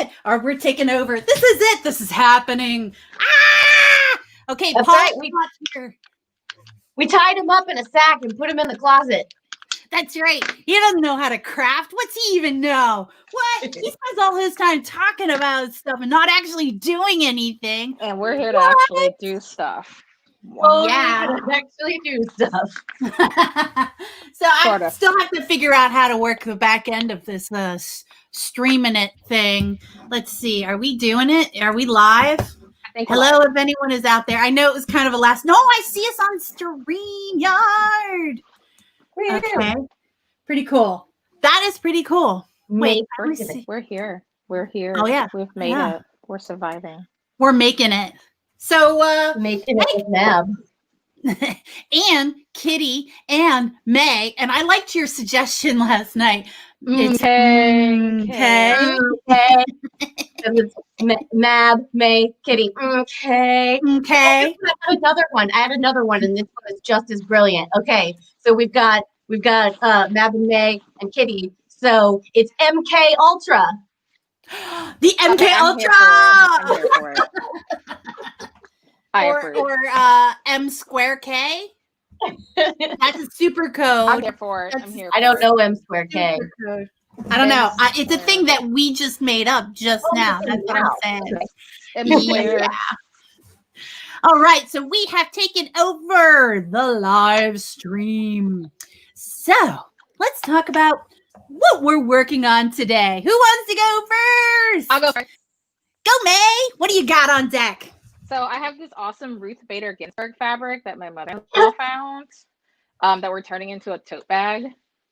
it, or we're taking over. This is it. This is happening. Ah! Okay, That's Paul, right. not here. We tied him up in a sack and put him in the closet. That's right. He doesn't know how to craft. What's he even know? What? He spends all his time talking about stuff and not actually doing anything. And we're here to actually do stuff. Oh, Yeah. actually do stuff. So I still have to figure out how to work the back end of this streaming it thing. Let's see. Are we doing it? Are we live? Hello, if anyone is out there. I know it was kind of a last. No, I see us on StreamYard. Okay. Pretty cool. That is pretty cool. Wait, we're here. We're here. Oh, yeah. We've made it. We're surviving. We're making it. So, making it with Mab. and Kitty and May. And I liked your suggestion last night. Okay. Mab, May, Kitty. Okay. Okay. I had another one. I had another one, and this one is just as brilliant. Okay, so we've got Mab and May and Kitty. So it's MK Ultra. The MK Ultra. I'm here for it. Or M square K. That's a super code. I'm here for it. I don't know M square K. I don't know. It's a thing that we just made up just now. That's what I'm saying. Yeah. All right. So we have taken over the live stream. So let's talk about what we're working on today. Who wants to go first? I'll go first. Go, May. What do you got on deck? So I have this awesome Ruth Bader Ginsburg fabric that my mother-in-law found that we're turning into a tote bag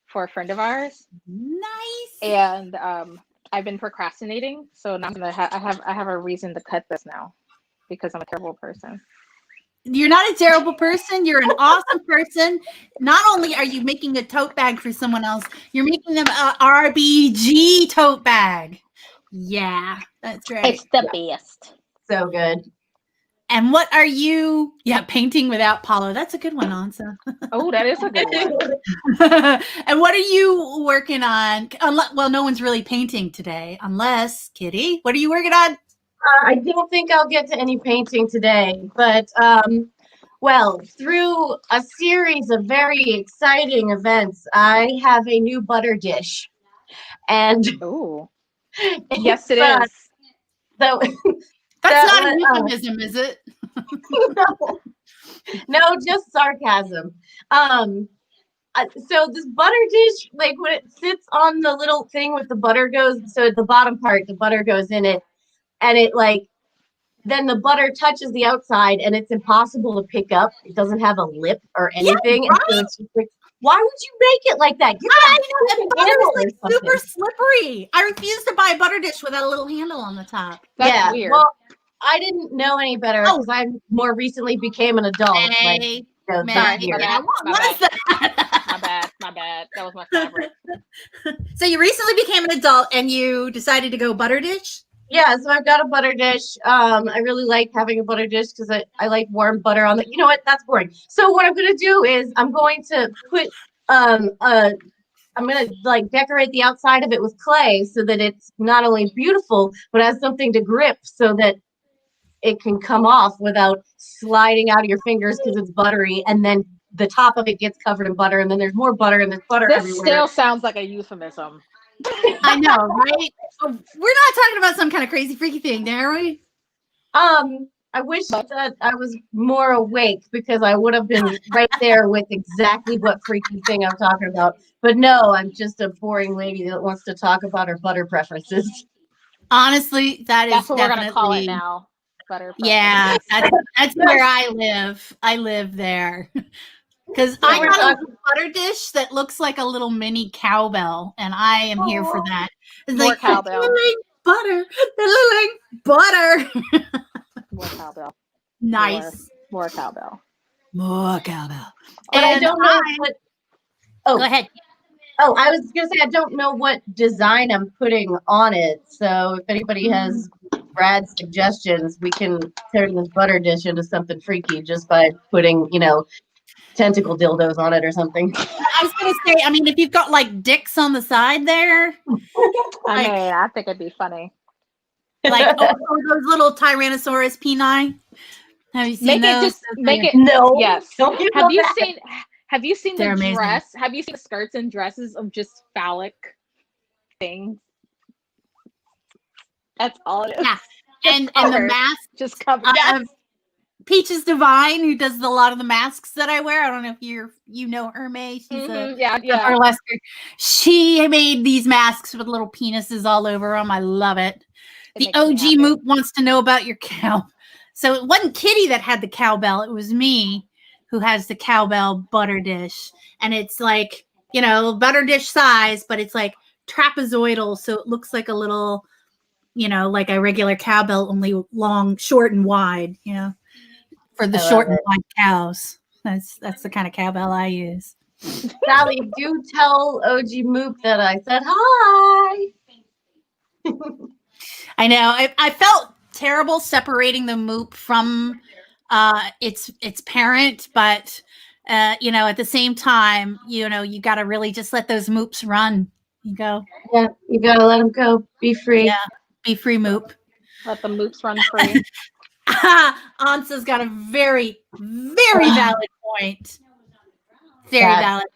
for a friend of ours. Nice. And I've been procrastinating, so now I have a reason to cut this now because I'm a terrible person. You're not a terrible person. You're an awesome person. Not only are you making a tote bag for someone else, you're making them a RBG tote bag. Yeah, that's right. It's the best. So good. And what are you? Yeah, painting without Paulo. That's a good one, Ansa. Oh, that is a good one. And what are you working on? Well, no one's really painting today, unless Kitty. What are you working on? I don't think I'll get to any painting today, but well, through a series of very exciting events, I have a new butter dish, and oh, yes, it is. So. That's not a euphemism, is it? No, just sarcasm. So this butter dish, like when it sits on the little thing with the butter goes, so the bottom part, the butter goes in it, and it then the butter touches the outside, and it's impossible to pick up. It doesn't have a lip or anything. Yeah, right? And so it's just like, why would you make it like that? I know that butter is like super slippery. I refuse to buy a butter dish without a little handle on the top. That's weird. Well, I didn't know any better because I more recently became an adult. My bad. My bad. That was my favorite. So you recently became an adult and you decided to go butter dish? Yeah, so I've got a butter dish. I really like having a butter dish because I like warm butter on the. You know what? That's boring. So what I'm going to do is I'm going to put I'm going to decorate the outside of it with clay so that it's not only beautiful but has something to grip so that it can come off without sliding out of your fingers because it's buttery, and then the top of it gets covered in butter, and then there's more butter, and there's butter everywhere. This still sounds like a euphemism. I know, right? We're not talking about some kind of crazy freaky thing, are we? I wish that I was more awake because I would have been right there with exactly what freaky thing I'm talking about. But no, I'm just a boring lady that wants to talk about her butter preferences. Honestly, that's what we're going to call it now. Butter preferences. Yeah, that's where I live. I live there. Because I got a butter dish that looks like a little mini cowbell, and I am here for that. It's more like cowbell. Butter. They're butter. More cowbell. Nice. More cowbell. More cowbell. And I don't know what. Oh, go ahead. Oh, I was going to say I don't know what design I'm putting on it. So if anybody has Brad's suggestions, we can turn this butter dish into something freaky just by putting, tentacle dildos on it or something. I was going to say, I mean, if you've got dicks on the side there. I think it'd be funny. Like those little Tyrannosaurus peni. Have you seen those? Make it. No. Yes. Don't give Have them you that. seen? Have you seen They're the amazing. dress? Have you seen the skirts and dresses of just phallic things? That's all it is. Yeah. And the mask. Just covered. Peaches Divine, who does a lot of the masks that I wear. I don't know if you know her, May. She's a burlesquer. She made these masks with little penises all over them. I love it. The OG Moop wants to know about your cow. So it wasn't Kitty that had the cowbell. It was me who has the cowbell butter dish. And it's like, butter dish size, but it's like trapezoidal. So it looks like a little, like a regular cowbell, only long, short and wide, for the short and wide cows. That's the kind of cowbell I use. Sally, do tell OG Moop that I said hi. I know. I felt terrible separating the Moop from its parent, but at the same time, you got to really just let those Moops run. You go. Yeah, you got to let them go. Be free. Yeah, be free, Moop. Let the Moops run free. Ansa's got a very, very valid point. Very valid.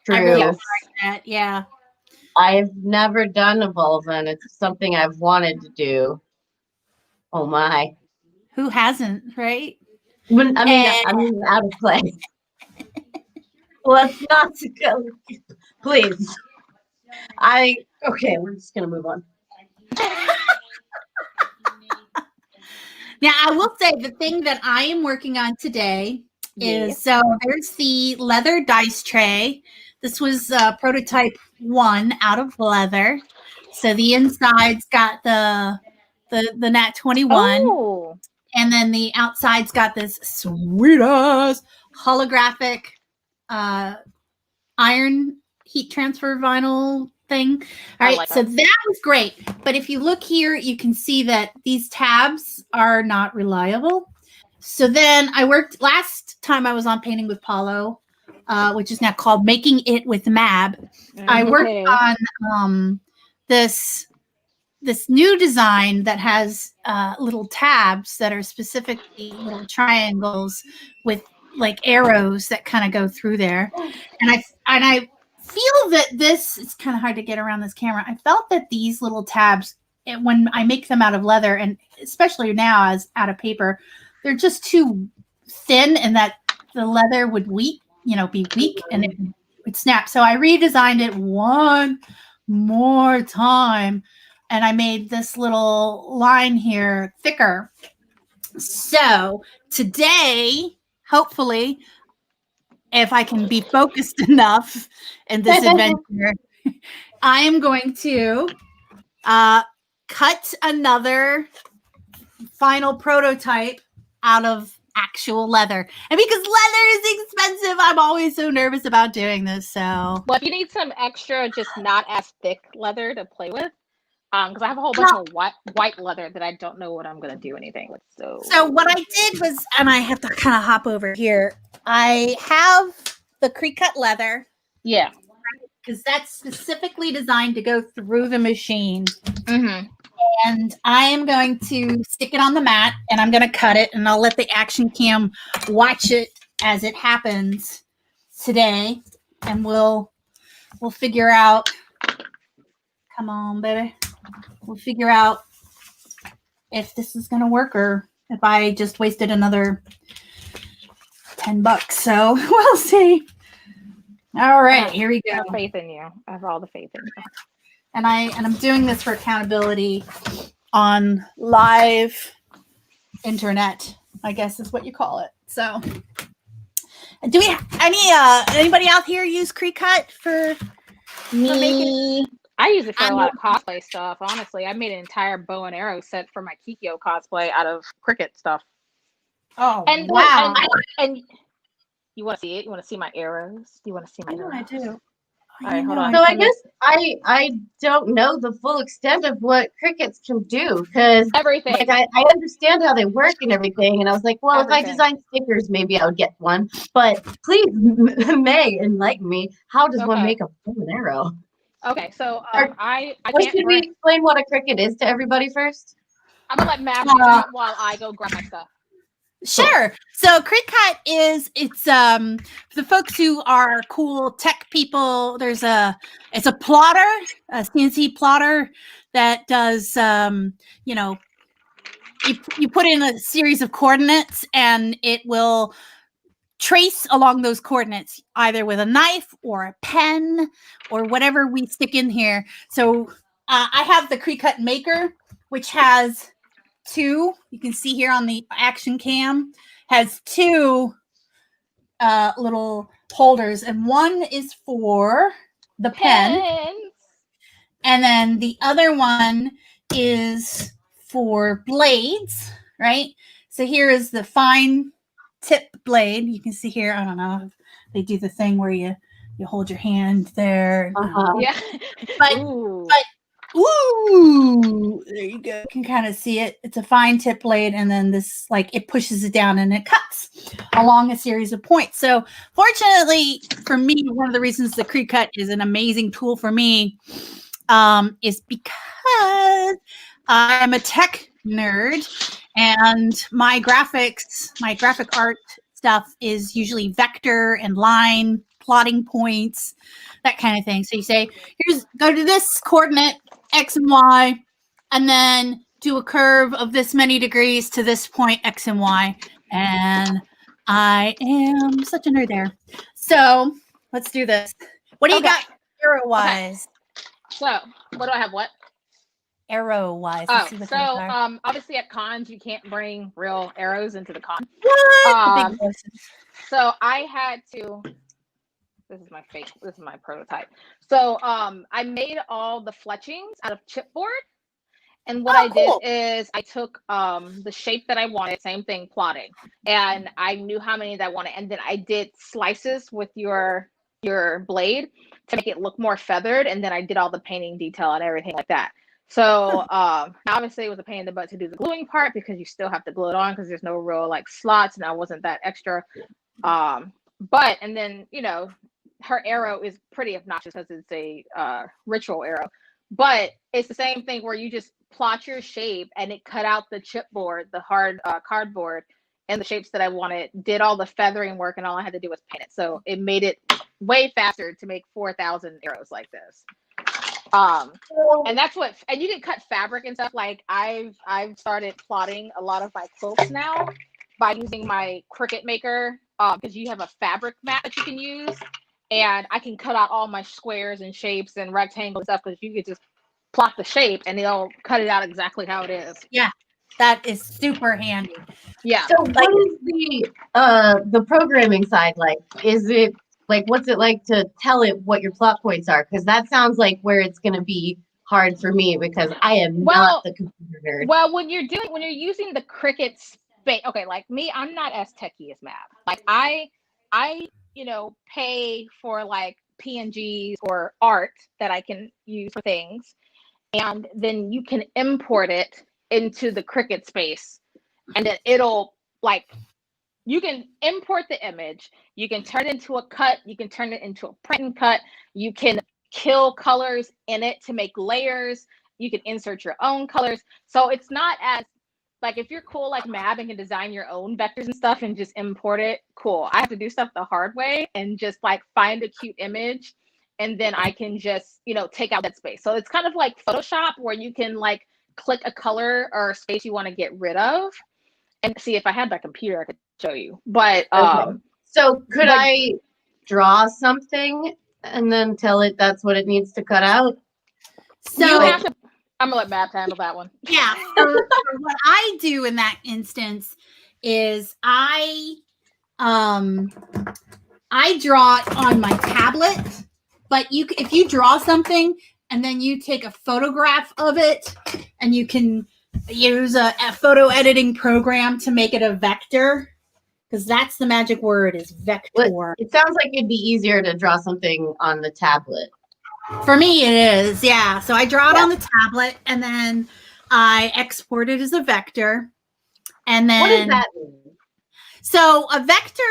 True. I really like that. Yeah. I've never done a vulva, and it's something I've wanted to do. Oh my! Who hasn't, right? I mean, out of place. Let's not go, please. Okay. We're just gonna move on. Now, I will say the thing that I am working on today is there's the leather dice tray. This was prototype 1 out of leather. So the inside's got the Nat21, and then the outside's got this sweet ass holographic iron heat transfer vinyl thing. All right, so that was great. But if you look here, you can see that these tabs are not reliable. So then I worked last time I was on Painting with Paulo, which is now called Making It with Mab. I worked on this new design that has little tabs that are specifically little triangles with like arrows that kind of go through there. And I feel that it's kind of hard to get around this camera. I felt that these little tabs, when I make them out of leather, and especially now as out of paper, they're just too thin, and that the leather would be weak, and it would snap. So I redesigned it one more time, and I made this little line here thicker. So today, hopefully, if I can be focused enough in this adventure, I am going to cut another final prototype out of actual leather. And because leather is expensive, I'm always so nervous about doing this. So, well, if you need some extra, just not as thick leather to play with, because I have a whole bunch of white leather that I don't know what I'm going to do anything with. So what I did was, and I have to kind of hop over here. I have the Cricut leather. Yeah. Because that's specifically designed to go through the machine. Mm-hmm. And I am going to stick it on the mat, and I'm going to cut it, and I'll let the action cam watch it as it happens today, and we'll figure out. Come on, baby. We'll figure out if this is going to work or if I just wasted another $10. So we'll see. All right, here we go. I have faith in you. I have all the faith in you. And I'm doing this for accountability on live internet, I guess is what you call it. So, do we have anybody out here use Cricut for making? I use it for a lot of cosplay stuff. Honestly, I made an entire bow and arrow set for my Kikyo cosplay out of Cricut stuff. Oh, and wow! And you want to see it? You want to see my arrows? Do you want to see my arrows? I do. All right, hold on. So I guess I don't know the full extent of what Cricuts can do, because everything. Like I understand how they work and everything, and I was like, well, if I design stickers, maybe I would get one. But please, May, enlighten me. How does one make a bow and arrow? Okay, so Should we explain what a Cricut is to everybody first? I'm gonna let Matt do it while I go grab my stuff. Sure. So Cricut it's for the folks who are cool tech people. It's a plotter, a CNC plotter that does you know, you put in a series of coordinates and it will trace along those coordinates either with a knife or a pen or whatever we stick in here. So I have the Cricut Maker, which has two, you can see here on the action cam, has two little holders, and one is for the pen, and then the other one is for blades, right? So here is the fine tip blade. You can see here, I don't know if they do the thing where you hold your hand there. Yeah. But ooh, there you go. You can kind of see it. It's a fine tip blade, and then this, like, it pushes it down and it cuts along a series of points. So fortunately for me, one of the reasons the Cricut is an amazing tool for me is because I'm a tech nerd, and my graphic art stuff is usually vector and line plotting points, that kind of thing. So you say, go to this coordinate, X and Y, and then do a curve of this many degrees to this point, X and Y. And I am such a nerd there. So let's do this. What do you got arrow-wise? Okay. So what do I have? What? Arrow-wise. So obviously at cons, you can't bring real arrows into the con. What? So I had to... This is my prototype. So I made all the fletchings out of chipboard. And what I did is I took the shape that I wanted, same thing, plotting. And I knew how many that I wanted. And then I did slices with your blade to make it look more feathered. And then I did all the painting detail and everything like that. So obviously it was a pain in the butt to do the gluing part because you still have to glue it on because there's no real like slots and I wasn't that extra. But, and then, you know, her arrow is pretty obnoxious because it's a ritual arrow, but it's the same thing where you just plot your shape and it cut out the chipboard, the hard cardboard, and the shapes that I wanted, did all the feathering work, and all I had to do was paint it. So it made it way faster to make 4,000 arrows like this. And that's what, and you can cut fabric and stuff. Like I've started plotting a lot of my quilts now by using my Cricut Maker, because you have a fabric mat that you can use. And I can cut out all my squares and shapes and rectangles and stuff because you could just plot the shape and it'll cut it out exactly how it is. Yeah, that is super handy. Yeah. So what is the programming side like? Is it like, what's it like to tell it what your plot points are? Because that sounds like where it's going to be hard for me because I am not the computer nerd. Well, when you're using the Cricut space, okay, like me, I'm not as techie as Matt. Like I you know, pay for like PNGs or art that I can use for things. And then you can import it into the Cricut space. And then it'll like, you can import the image. You can turn it into a cut. You can turn it into a print and cut. You can kill colors in it to make layers. You can insert your own colors. So it's not as, like, if you're cool like Mab and can design your own vectors and stuff and just import it, cool. I have to do stuff the hard way and just like find a cute image and then I can just, you know, take out that space. So it's kind of like Photoshop where you can like click a color or a space you want to get rid of. And see, if I had my computer, I could show you. But so could I draw something and then tell it that's what it needs to cut out? So you have to. I'm gonna let Matt handle that one. Yeah. So what I do in that instance is I draw it on my tablet, but if you draw something and then you take a photograph of it and you can use a photo editing program to make it a vector, because that's the magic word, is vector. It sounds like it'd be easier to draw something on the tablet. For me, it is, yeah. So I draw it on the tablet, and then I export it as a vector. And then, what does that mean? So a vector,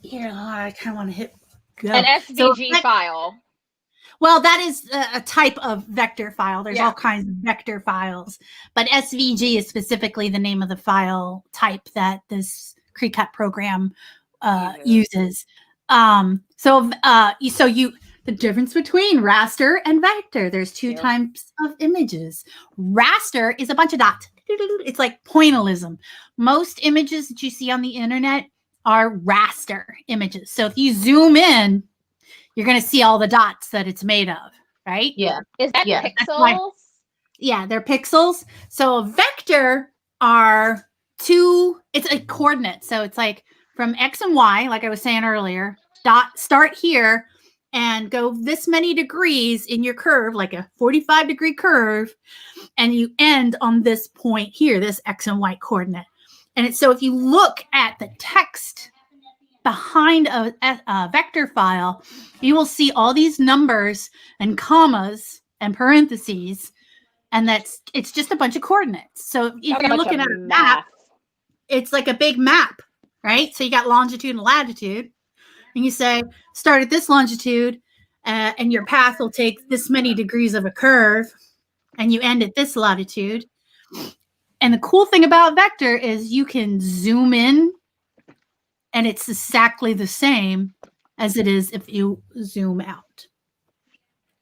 here, I kind of want to hit go. An SVG file. Well, that is a type of vector file. There's Yeah. all kinds of vector files, but SVG is specifically the name of the file type that this Cricut program uses. The difference between raster and vector. There's two types of images. Raster is a bunch of dots. It's like pointillism. Most images that you see on the internet are raster images. So if you zoom in, you're going to see all the dots that it's made of, right? Yeah. Is that Yeah. pixels? Yeah, they're pixels. So a vector are it's a coordinate. So it's like from X and Y, like I was saying earlier, start here and go this many degrees in your curve, like a 45-degree curve, and you end on this point here, this X and Y coordinate. And so if you look at the text behind a vector file, you will see all these numbers and commas and parentheses, and it's just a bunch of coordinates. So if you're looking at a map, it's like a big map, right? So you got longitude and latitude, and you say, start at this longitude, and your path will take this many degrees of a curve, and you end at this latitude. And the cool thing about vector is you can zoom in, and it's exactly the same as it is if you zoom out.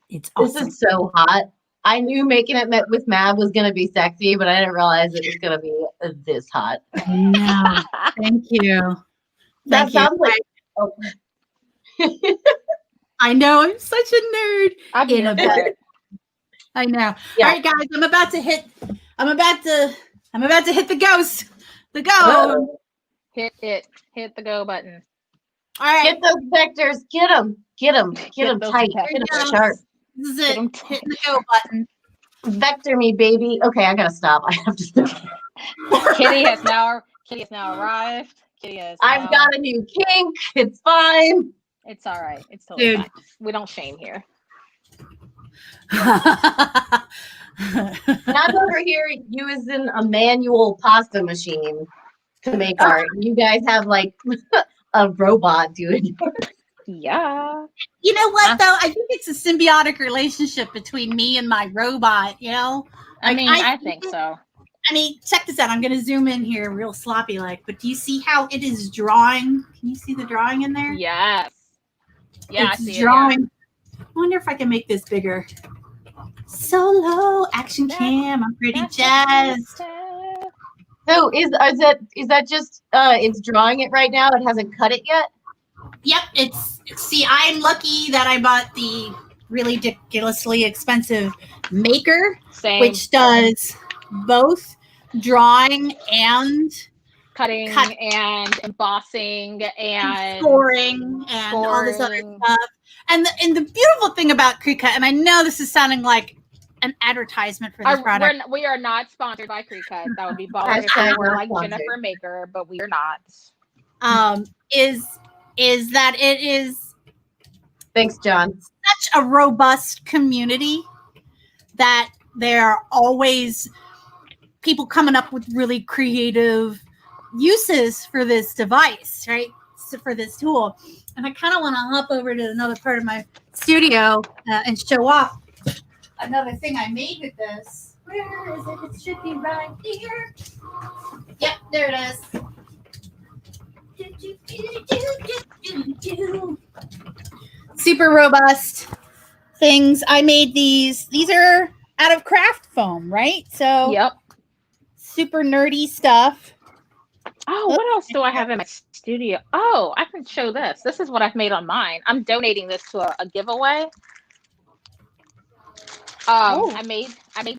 It's awesome. This is so hot. I knew making it with Mab was going to be sexy, but I didn't realize it was going to be this hot. No, thank you. That sounds like. Oh. I know, I'm such a nerd. I know. Yeah. All right, guys, I'm about to hit the ghost. The go. Oh. Hit it. Hit the go button. All right. Get those vectors. Get them. Get them tight. Get them sharp. This is it. Hit the go button. Vector me, baby. Okay, I gotta stop. I have to stop. Kitty has now arrived. I've got a new kink. It's fine. It's all right. It's totally fine. We don't shame here. And I'm over here using a manual pasta machine to make art. You guys have like a robot doing it. Yeah. You know what though? I think it's a symbiotic relationship between me and my robot, you know? I mean, I think so. I mean, check this out. I'm going to zoom in here real sloppy like, but do you see how it is drawing? Can you see the drawing in there? Yes. Yeah, it's I see drawing. it. I wonder if I can make this bigger. Solo action cam. I'm pretty jazzed. So is that just it's drawing it right now? It hasn't cut it yet? Yep, see, I'm lucky that I bought the really ridiculously expensive Maker, which does both drawing and cutting and embossing and scoring and all this other stuff. And the beautiful thing about Cricut, and I know this is sounding like an advertisement for this product. We are not sponsored by Cricut. That would be baller if we were like Jennifer Maker, but we are not. Is that it is. Thanks, John. Such a robust community that there are always people coming up with really creative uses for this device, right? So for this tool. And I kind of want to hop over to another part of my studio and show off another thing I made with this. Where is it? It should be right here. Yep, there it is. Super robust things. I made these. These are out of craft foam, right? So yep. Super nerdy stuff. Oh, what else do I have in my studio? Oh, I can show this. This is what I've made on mine. I'm donating this to a giveaway. I made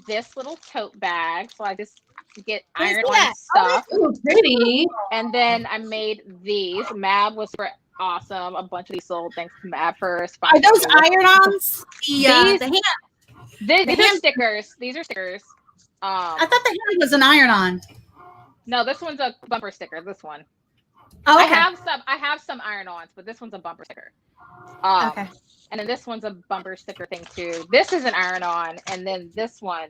this little tote bag. So I just get iron-on stuff. Oh, pretty. And then I made these. Mab was super awesome. A bunch of these sold. Thanks to Mab for sponsoring. Are those iron-ons? These are stickers. These are stickers. I thought the hand was an iron-on. No, this one's a bumper sticker. This one. Oh, okay. I have some iron-ons, but this one's a bumper sticker. Okay. And then this one's a bumper sticker thing too. This is an iron-on, and then this one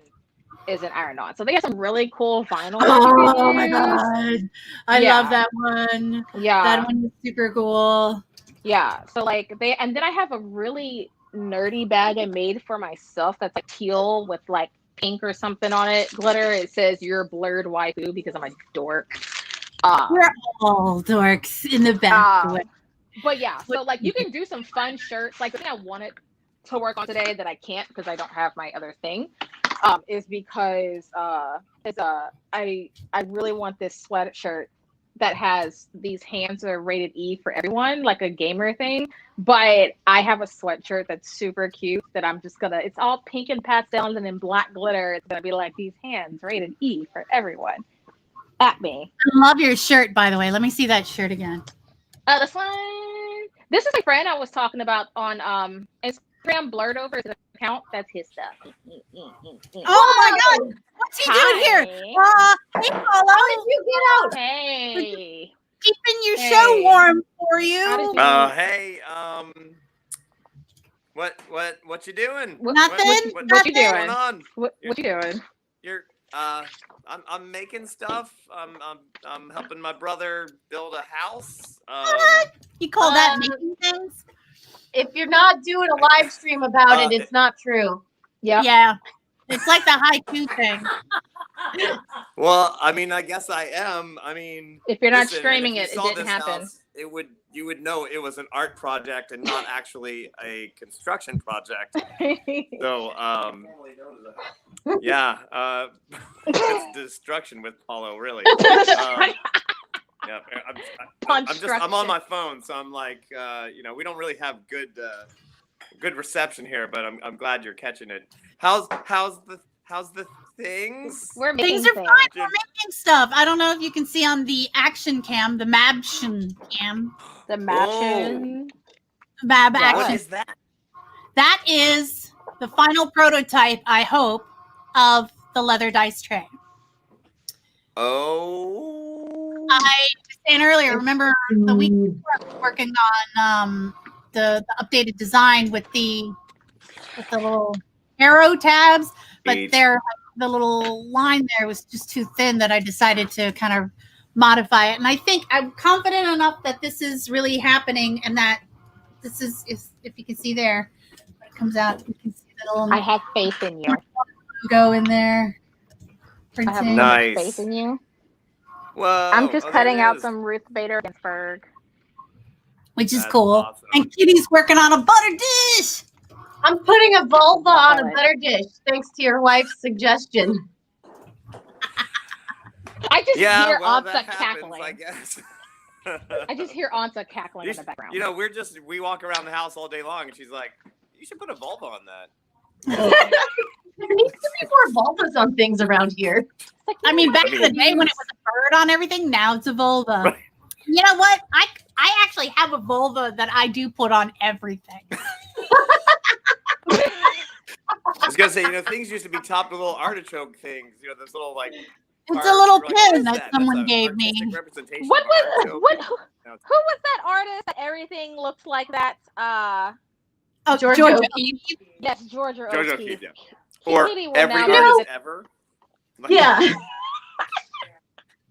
is an iron-on. So they have some really cool vinyl. Oh my god, I love that one. Yeah, that one is super cool. Yeah. So like and then I have a really nerdy bag I made for myself that's like teal with like pink or something on it, glitter. It says "You're blurred waifu" because I'm a dork. We're all dorks in the best way. But yeah, so like you can do some fun shirts. Like the thing I wanted to work on today that I can't because I don't have my other thing, is because I really want this sweatshirt that has these hands that are rated E for everyone, like a gamer thing. But I have a sweatshirt that's super cute that I'm just gonna. It's all pink and pastels and in black glitter. It's gonna be like these hands rated E for everyone. At me. I love your shirt, by the way. Let me see that shirt again. This one. This is my friend I was talking about on Instagram. Blurred over his account. That's his stuff. Oh my God! What's he doing here? Hey, Paula. How did you get out? Hey. Keeping your show warm for you. Hey. What you doing? Nothing. What you doing? going on? What you doing? You're I'm making stuff. I'm helping my brother build a house. You call that making things? If you're not doing a live stream about it, it's not true. Yeah. It's like the haiku thing. Well, I mean, I guess I am. I mean, if you're not listen, streaming if it, you it saw didn't this happen. house, you would know it was an art project and not actually a construction project. So, yeah, it's destruction with Paulo, really. Yeah, I'm on my phone, so I'm like, we don't really have good reception here, but I'm glad you're catching it. How's the things? We're making Things are fine. We're making stuff. I don't know if you can see on the action cam, the Mabtion cam. The Mabtion. Mab What action. is that? That is the final prototype, I hope, of the leather dice tray. Oh. I was saying earlier, remember the week before I was working on the updated design with the little arrow tabs, but the little line there was just too thin that I decided to kind of modify it. And I think I'm confident enough that this is really happening and that this is if you can see there, when it comes out, you can see the little I have faith in you. Go in there. Printing. I have Nice. faith in you. Whoa. I'm just cutting there it out is. some Ruth Bader Ginsburg. Which is That's cool. awesome. And Kitty's working on a butter dish. I'm putting a vulva on a butter dish, thanks to your wife's suggestion. I just hear well, Ansa that happens, cackling. I guess. I just hear Ansa cackling in the background. We walk around the house all day long, and she's like, "You should put a vulva on that." There needs to be more vulvas on things around here. I mean, back in the day when it was a bird on everything, now it's a vulva. Right. You know what? I actually have a vulva that I do put on everything. I was gonna say, things used to be topped with little artichoke things. Those little like. It's a little Like, what pin is that someone That's gave an me. artistic representation What of was artichoke. who was that artist that everything looks like that? Oh, Georgia Georgia. O'Keeffe. Yes, Georgia Jojo O'Keeffe. Keith, yeah. Or Kitty will every now artist ever. Like, Yeah.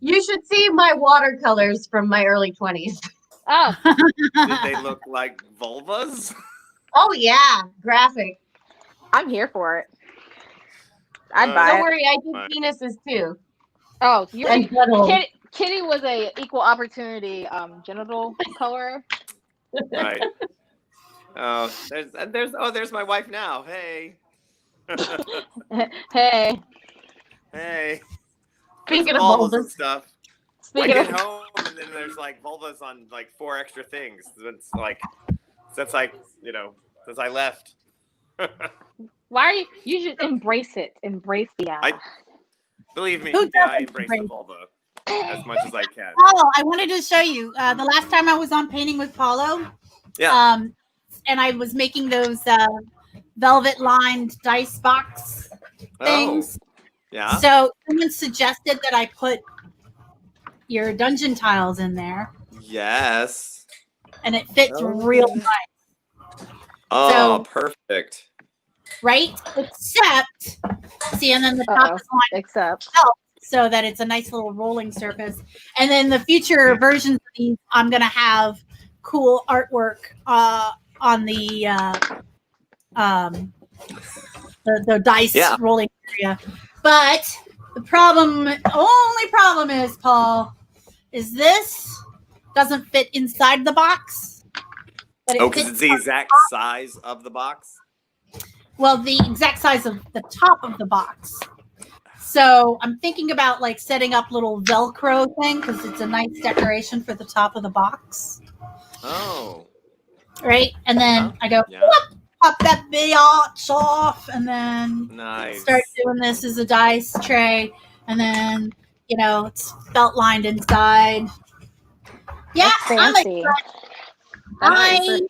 You should see my watercolors from my early 20s. Oh, Did they look like vulvas? Oh, yeah. Graphic. I'm here for it. I'd buy Don't it. worry, I do Right. penises too. Oh, And buttholes. Kitty was a equal opportunity genital colorer. Right. Oh, there's my wife now. Hey. Hey, Hey. Speaking of vulvas and vulvas. stuff. I speaking get of home and then there's like vulvas on like 4 extra things. It's like since I left. why are you should embrace it. Embrace the Believe me, Who I doesn't embrace the embrace? vulva as much as I can. Paulo, I wanted to show you the last time I was on painting with Paulo. Yeah. And I was making those velvet lined dice box things. Yeah. So someone suggested that I put your dungeon tiles in there, Yes. and it fits real nice, Oh, perfect. right? Except, see, and then the top is lined except so that it's a nice little rolling surface. And then the future versions of these, I'm gonna have cool artwork on the the dice rolling area. But the only problem is, Paul, is this doesn't fit inside the box. Because it's the exact size of the box? Well, the exact size of the top of the box. So I'm thinking about like setting up little Velcro thing because it's a nice decoration for the top of the box. Oh. Right? And then I go, pop that biatch off, and then start doing this as a dice tray. And then, it's felt lined inside. Yeah, that's fancy. I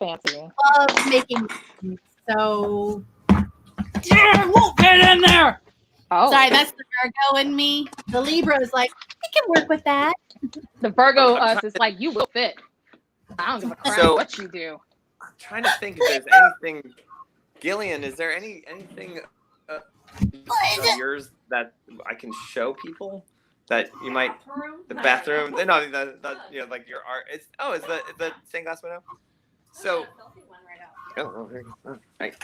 love making things. So, it won't fit in there. Oh. Sorry, that's the Virgo in me. The Libra is like, I can work with that. The Virgo us is like, you will fit. I don't give a crap what you do. I'm trying to think if there's anything. Gillian, is there anything yours that I can show people that you might? The bathroom? No, like your art. Is the stained glass window? So. Right.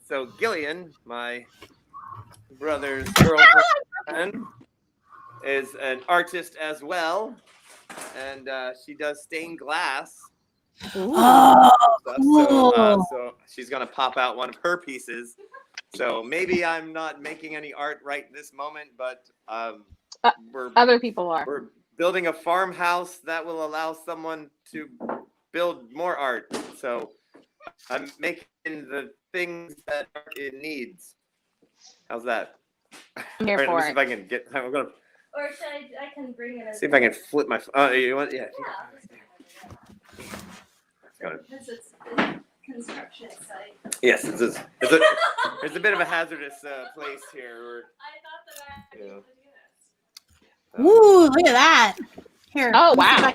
So Gillian, my brother's girlfriend, is an artist as well, and she does stained glass. Oh, cool. So she's gonna pop out one of her pieces. So maybe I'm not making any art right this moment, but other people are. We're building a farmhouse that will allow someone to build more art. So I'm making the things that it needs. How's that? I'm here for it. See if I can get. I'm gonna. Or should I can bring it. See if I can flip my. Oh, you want? Yeah. Because it's a construction site. Yes, there's a bit of a hazardous place here. I thought that Ooh, look at that. Here. Oh, wow.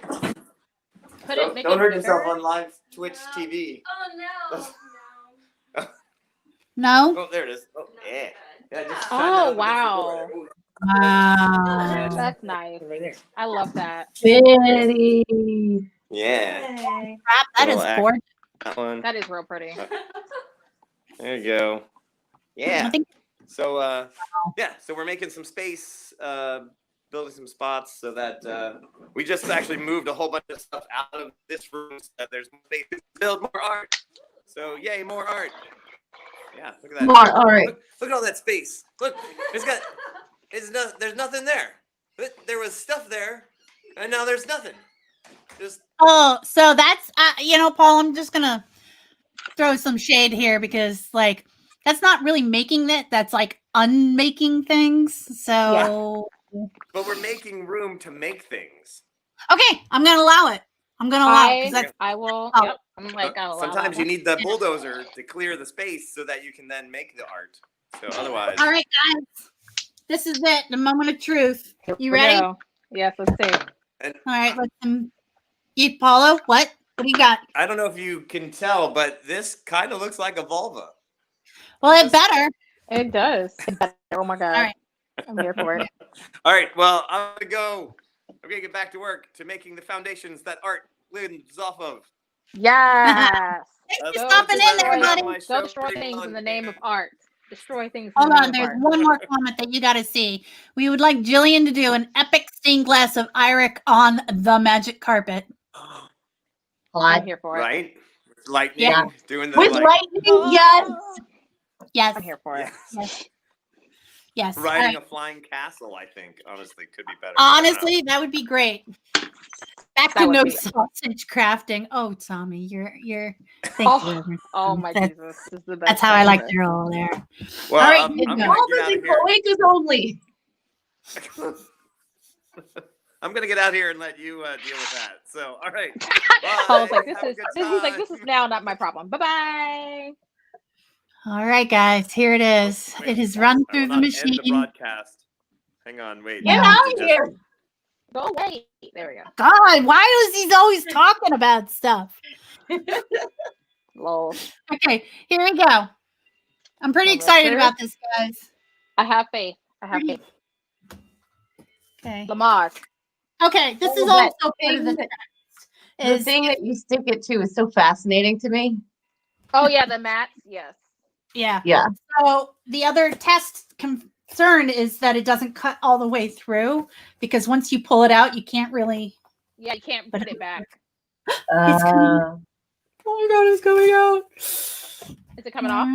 Don't hurt yourself on live Twitch TV. Oh, no. No? Oh, there it is. Oh, yeah. Wow. Wow. That's nice. I love that. Pretty. Yeah. Crap, that is gorgeous. That one. That is real pretty. There you go. Yeah. So, so we're making some space, building some spots so that we just actually moved a whole bunch of stuff out of this room so that there's more space to build more art. So, yay, more art. Yeah, look at that. More art. Look at all that space. Look, there's nothing there. There was stuff there, and now there's nothing. So that's Paul, I'm just gonna throw some shade here because like that's not really making it, that's like unmaking things. So but we're making room to make things. Okay, I'm gonna allow it. I will. Yep. I'm like, sometimes you need the bulldozer to clear the space so that you can then make the art. So otherwise. All right, guys, this is it. The moment of truth. You ready? Yes, let's see. All right, let's Paulo, what do you got? I don't know if you can tell, but this kind of looks like a vulva. Well, it better. It does. Oh my god. All right. I'm here for it. All right. Well, I'm gonna get back to work to making the foundations that art lives off of. Yes. Thanks for stopping in there, buddy. Go destroy things in the name of art. Destroy things. Hold on, there's one more comment that you got to see. We would like Jillian to do an epic stained glass of Eric on the magic carpet. I'm here for it. Right? Lightning. Yeah. Doing the with lightning, yes. Yes. I'm here for it. Yes. Riding a flying castle, I think, honestly, could be better. Honestly, that would be great. Back to no sausage crafting. Oh, Tommy, you're. Thank you. Oh my Jesus, this is the best. That's how I like to roll there. Well, all right, I'm gonna get out of here. Only. I'm gonna get out here and let you deal with that. So, all right. Paul's like, this is now not my problem. Bye bye. All right, guys, here it is. It has run through the machine. End the broadcast. Hang on, wait. Get out of here. Go away. There we go. God, why is he always talking about stuff? Lol. Okay, here we go. I'm pretty excited about this, guys. I have faith. Okay. Lamar. Okay, this is also part of the text. The thing that you stick it to is so fascinating to me. Oh yeah, the mats. Yes. Yeah. Yeah. So the other test concern is that it doesn't cut all the way through, because once you pull it out, you can't really. Yeah, you can't put it back. It's coming. Oh my god, it's coming out. Is it coming off?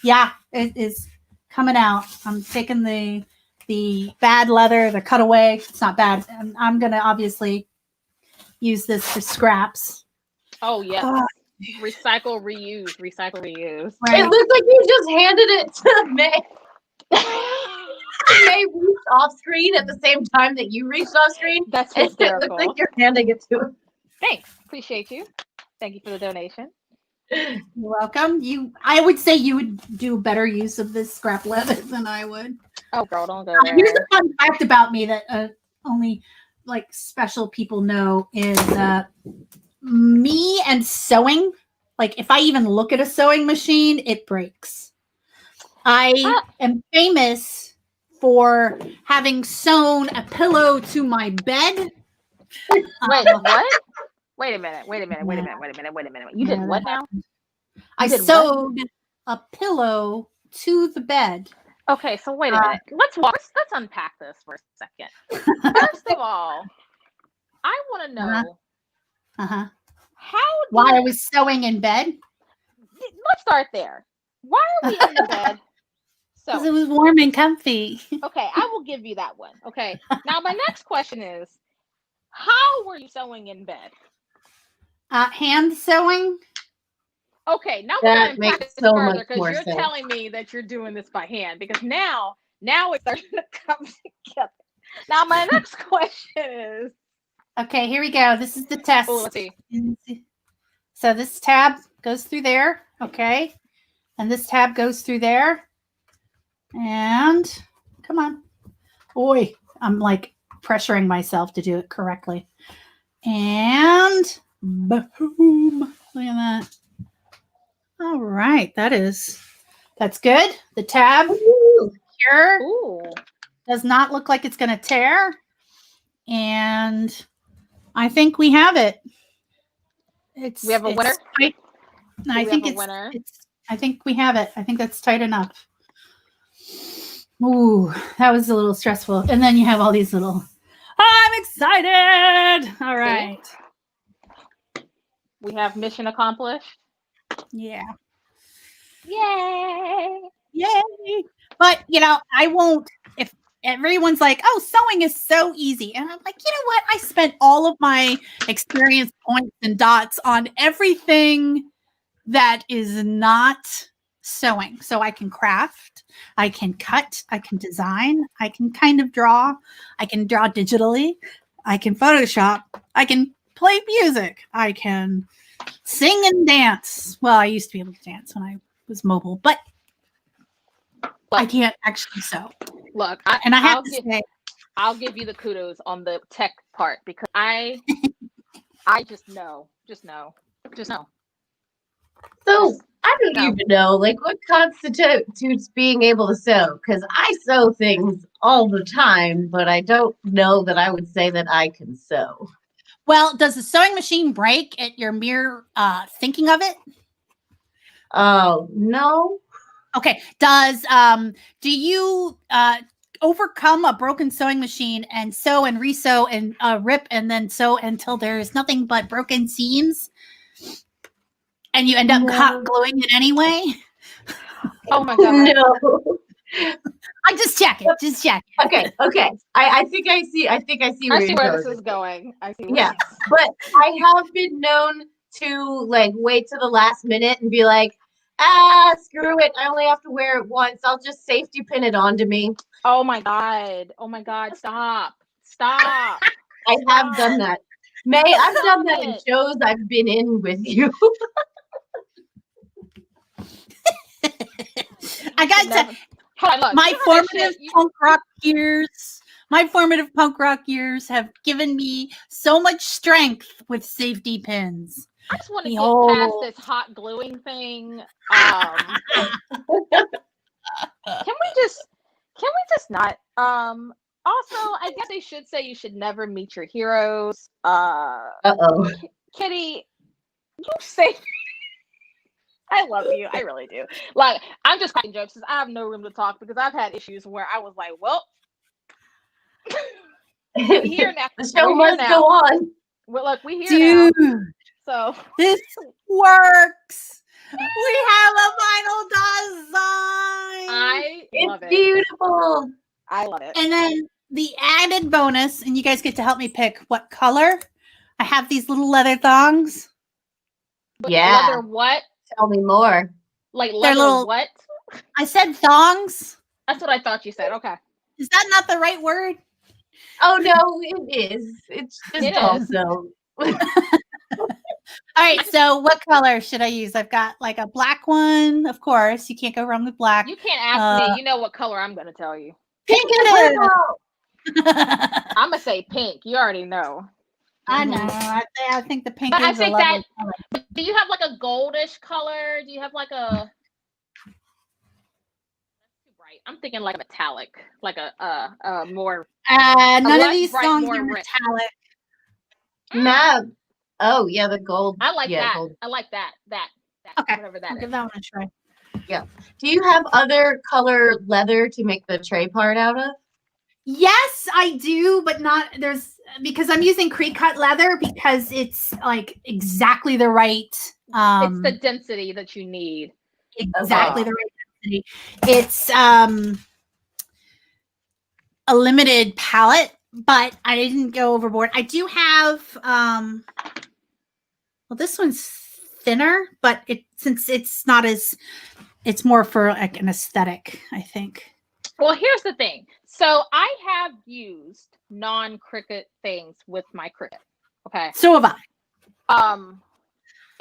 Yeah, it is coming out. I'm taking the bad leather, the cutaway. It's not bad. And I'm gonna obviously use this for scraps. Oh yes. Recycle, reuse, recycle, reuse. Right. It looks like you just handed it to May. May reached off screen at the same time that you reached off screen. That's It hysterical. looks like you're handing it to her. Thanks. Appreciate you. Thank you for the donation. You're welcome. I would say you would do better use of this scrap leather than I would. Oh, girl, don't go there. Here's a fun fact about me that only like special people know is me and sewing. Like if I even look at a sewing machine, it breaks. I am famous for having sewn a pillow to my bed. Wait, what? Wait a minute. You did what now? I sewed a pillow to the bed. Okay, so wait a minute. Let's unpack this for a second. First of all, I want to know why I was sewing in bed. Let's start there. Why are we in the bed? Because it was warm and comfy. Okay, I will give you that one. Okay. Now my next question is, how were you sewing in bed? Hand sewing. Okay, now that makes so much more sense. You're telling me that you're doing this by hand, because now it's starting to come together. Now my next question is. Okay, here we go. This is the test. Oh, let's see. So this tab goes through there. Okay, and this tab goes through there. And come on, boy, I'm like pressuring myself to do it correctly. And boom! Look at that. All right, that's good. The tab here does not look like it's going to tear, and I think we have it. We have a winner. I think we have it. I think that's tight enough. Ooh, that was a little stressful. And then you have all these little. I'm excited. All right. See? We have mission accomplished. Yeah. Yay. Yay. But, I won't, if everyone's like, oh, sewing is so easy. And I'm like, you know what? I spent all of my experience points and dots on everything that is not sewing. So I can craft, I can cut, I can design, I can kind of draw, I can draw digitally, I can Photoshop, I can play music, I can sing and dance. Well, I used to be able to dance when I was mobile, but I can't actually sew. Look, I'll give you the kudos on the tech part, because I just know. So I don't even know, like, what constitutes being able to sew, because I sew things all the time, but I don't know that I would say that I can sew. Well, does the sewing machine break at your mere thinking of it? Oh, no. Okay. Do you overcome a broken sewing machine and sew and resew and rip and then sew until there's nothing but broken seams? And you end up hot gluing it anyway? Oh my God. No. I'm just checking. Okay. I think I see where this is going. Yeah. But I have been known to like wait to the last minute and be like, screw it. I only have to wear it once. I'll just safety pin it onto me. Oh my God. Stop. I have done that. May, I've done that in shows I've been in with you. I got to. My formative punk rock years have given me so much strength with safety pins. I just want to get past this hot gluing thing. Can we just not? Also, I guess they should say you should never meet your heroes. Uh-oh. Kitty, you say I love you. I really do. Like, I'm just cracking jokes because I have no room to talk because I've had issues where I was like, well, we here now. The show must go on. Well, look, we here now. So this works. We have a final design. Love it. It's beautiful. I love it. And then the added bonus, and you guys get to help me pick what color. I have these little leather thongs. Yeah. Leather what? Tell me more. Like leather little, what? I said thongs. That's what I thought you said. Okay. Is that not the right word? Oh no, it is. It's just also. All right, so what color should I use? I've got like a black one, of course. You can't go wrong with black. You can't ask me. You know what color I'm going to tell you. Pink it is. I'm going to say pink. You already know. I know. I think the pink but is a lovely color. Do you have like a goldish color? Do you have like a... Right. I'm thinking like a metallic, like a more... none of these songs are metallic. No. Oh, yeah, the gold. I like that. Gold. I like that. Okay. Whatever that I'll is. give that one a try. Yeah. Do you have other color leather to make the tray part out of? Yes, I do, but not because I'm using creek cut leather because it's like exactly the right. It's the density that you need. Exactly the right density. It's a limited palette, but I didn't go overboard. I do have well, this one's thinner, but since it's not as, it's more for like an aesthetic, I think. Well, here's the thing. So I have used non-Cricut things with my Cricut. Okay. So have I.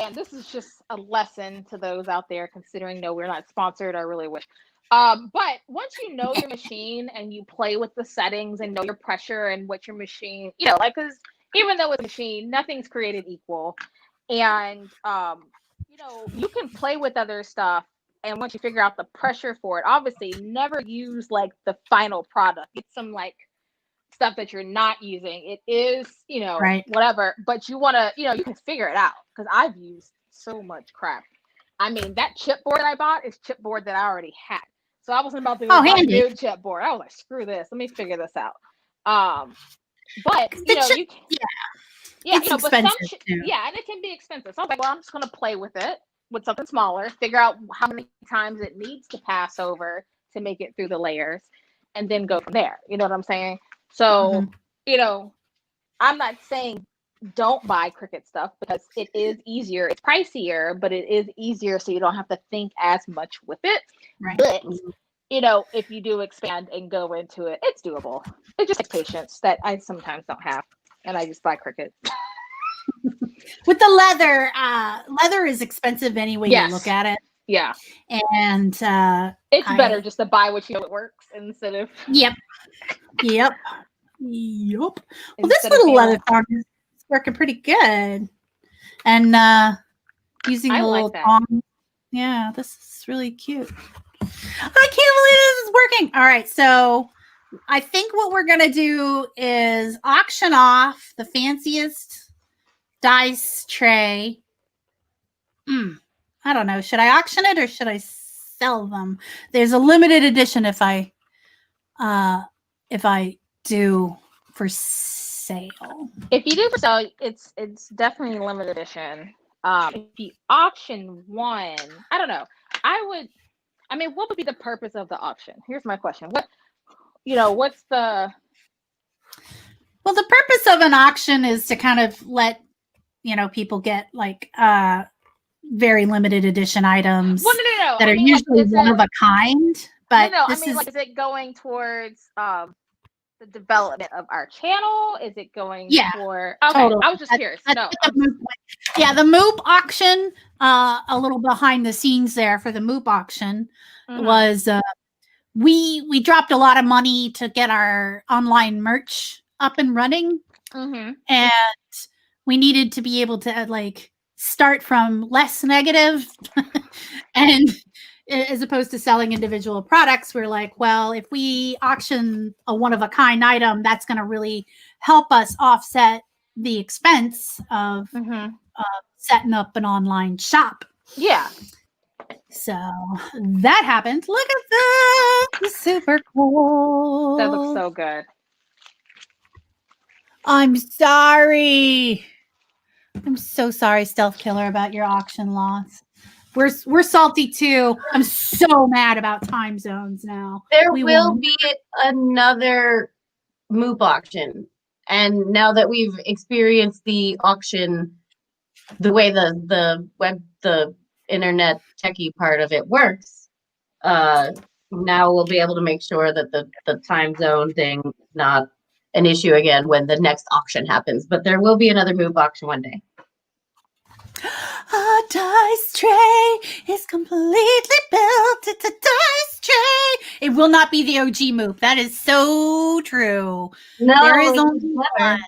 And this is just a lesson to those out there considering, no, we're not sponsored. I really wish. But once you know your machine and you play with the settings and know your pressure and what your machine, you know, like, because even though it's a machine, nothing's created equal. And, you know, you can play with other stuff. And once you figure out the pressure for it, obviously never use like the final product. It's some like stuff that you're not using. It is, you know, whatever, but you want to, you know, you can figure it out because I've used so much crap. I mean, that chipboard I bought is chipboard that I already had. So I wasn't about to buy a new chipboard. I was like, screw this. Let me figure this out. But you know, it's you know, expensive but too. Yeah, and it can be expensive. So I was like, well, I'm just going to play with it with something smaller, figure out how many times it needs to pass over to make it through the layers, and then go from there. You know what I'm saying? So, you know, I'm not saying don't buy Cricut stuff because it is easier. It's pricier, but it is easier so you don't have to think as much with it. Right. But, you know, if you do expand and go into it, it's doable. It's just like patience that I sometimes don't have, and I just buy Cricut. With the leather, leather is expensive anyway. You look at it. Yeah. And it's better just to buy what you know it works instead of. Yep. Well, this little leather thong is working pretty good. And using the little thong. Yeah, this is really cute. I can't believe this is working. All right, so I think what we're gonna do is auction off the fanciest dice tray. I don't know. Should I auction it or should I sell them? There's a limited edition if I do for sale. If you do for sale, it's definitely limited edition. If you auction one, I don't know. What would be the purpose of the auction? Here's my question. What's the... Well, the purpose of an auction is to kind of let, people get like very limited edition items that are usually one of a kind. But is it going towards the development of our channel? Is it going for... Okay, totally. I was just curious. The Moop auction, a little behind the scenes there for the Moop auction was we dropped a lot of money to get our online merch up and running. And we needed to be able to start from less negative and as opposed to selling individual products. We're like, well, if we auction a one-of-a-kind item, that's going to really help us offset the expense of setting up an online shop. Yeah. So that happened. Look at that. Super cool. That looks so good. I'm sorry. I'm so sorry, Stealth Killer, about your auction loss. We're salty too. I'm so mad about time zones now. There will be another Moop auction. And now that we've experienced the auction, the way the internet techie part of it works, now we'll be able to make sure that the time zone thing is not an issue again when the next auction happens. But there will be another Moop auction one day. A dice tray is completely built. It's a dice tray. It will not be the OG move. That is so true. No, there is only one.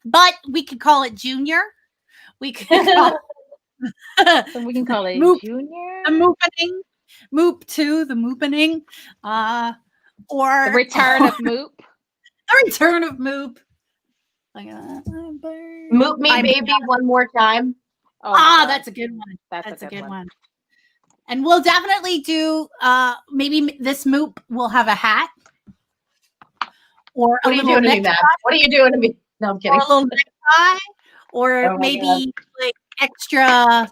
But we could call it Junior. We could call So we can call it Moop, Junior. The Moopening. Moop 2, the Moopening. Or the Return of Moop. The Return of Moop. Moop me, baby, one more time. Oh, that's a good one. That's a good one. And we'll definitely do maybe this Moop will have a hat. Or what are you doing to me, Matt? What are you doing to me? No, I'm kidding. Or a little necktie. Or maybe like extra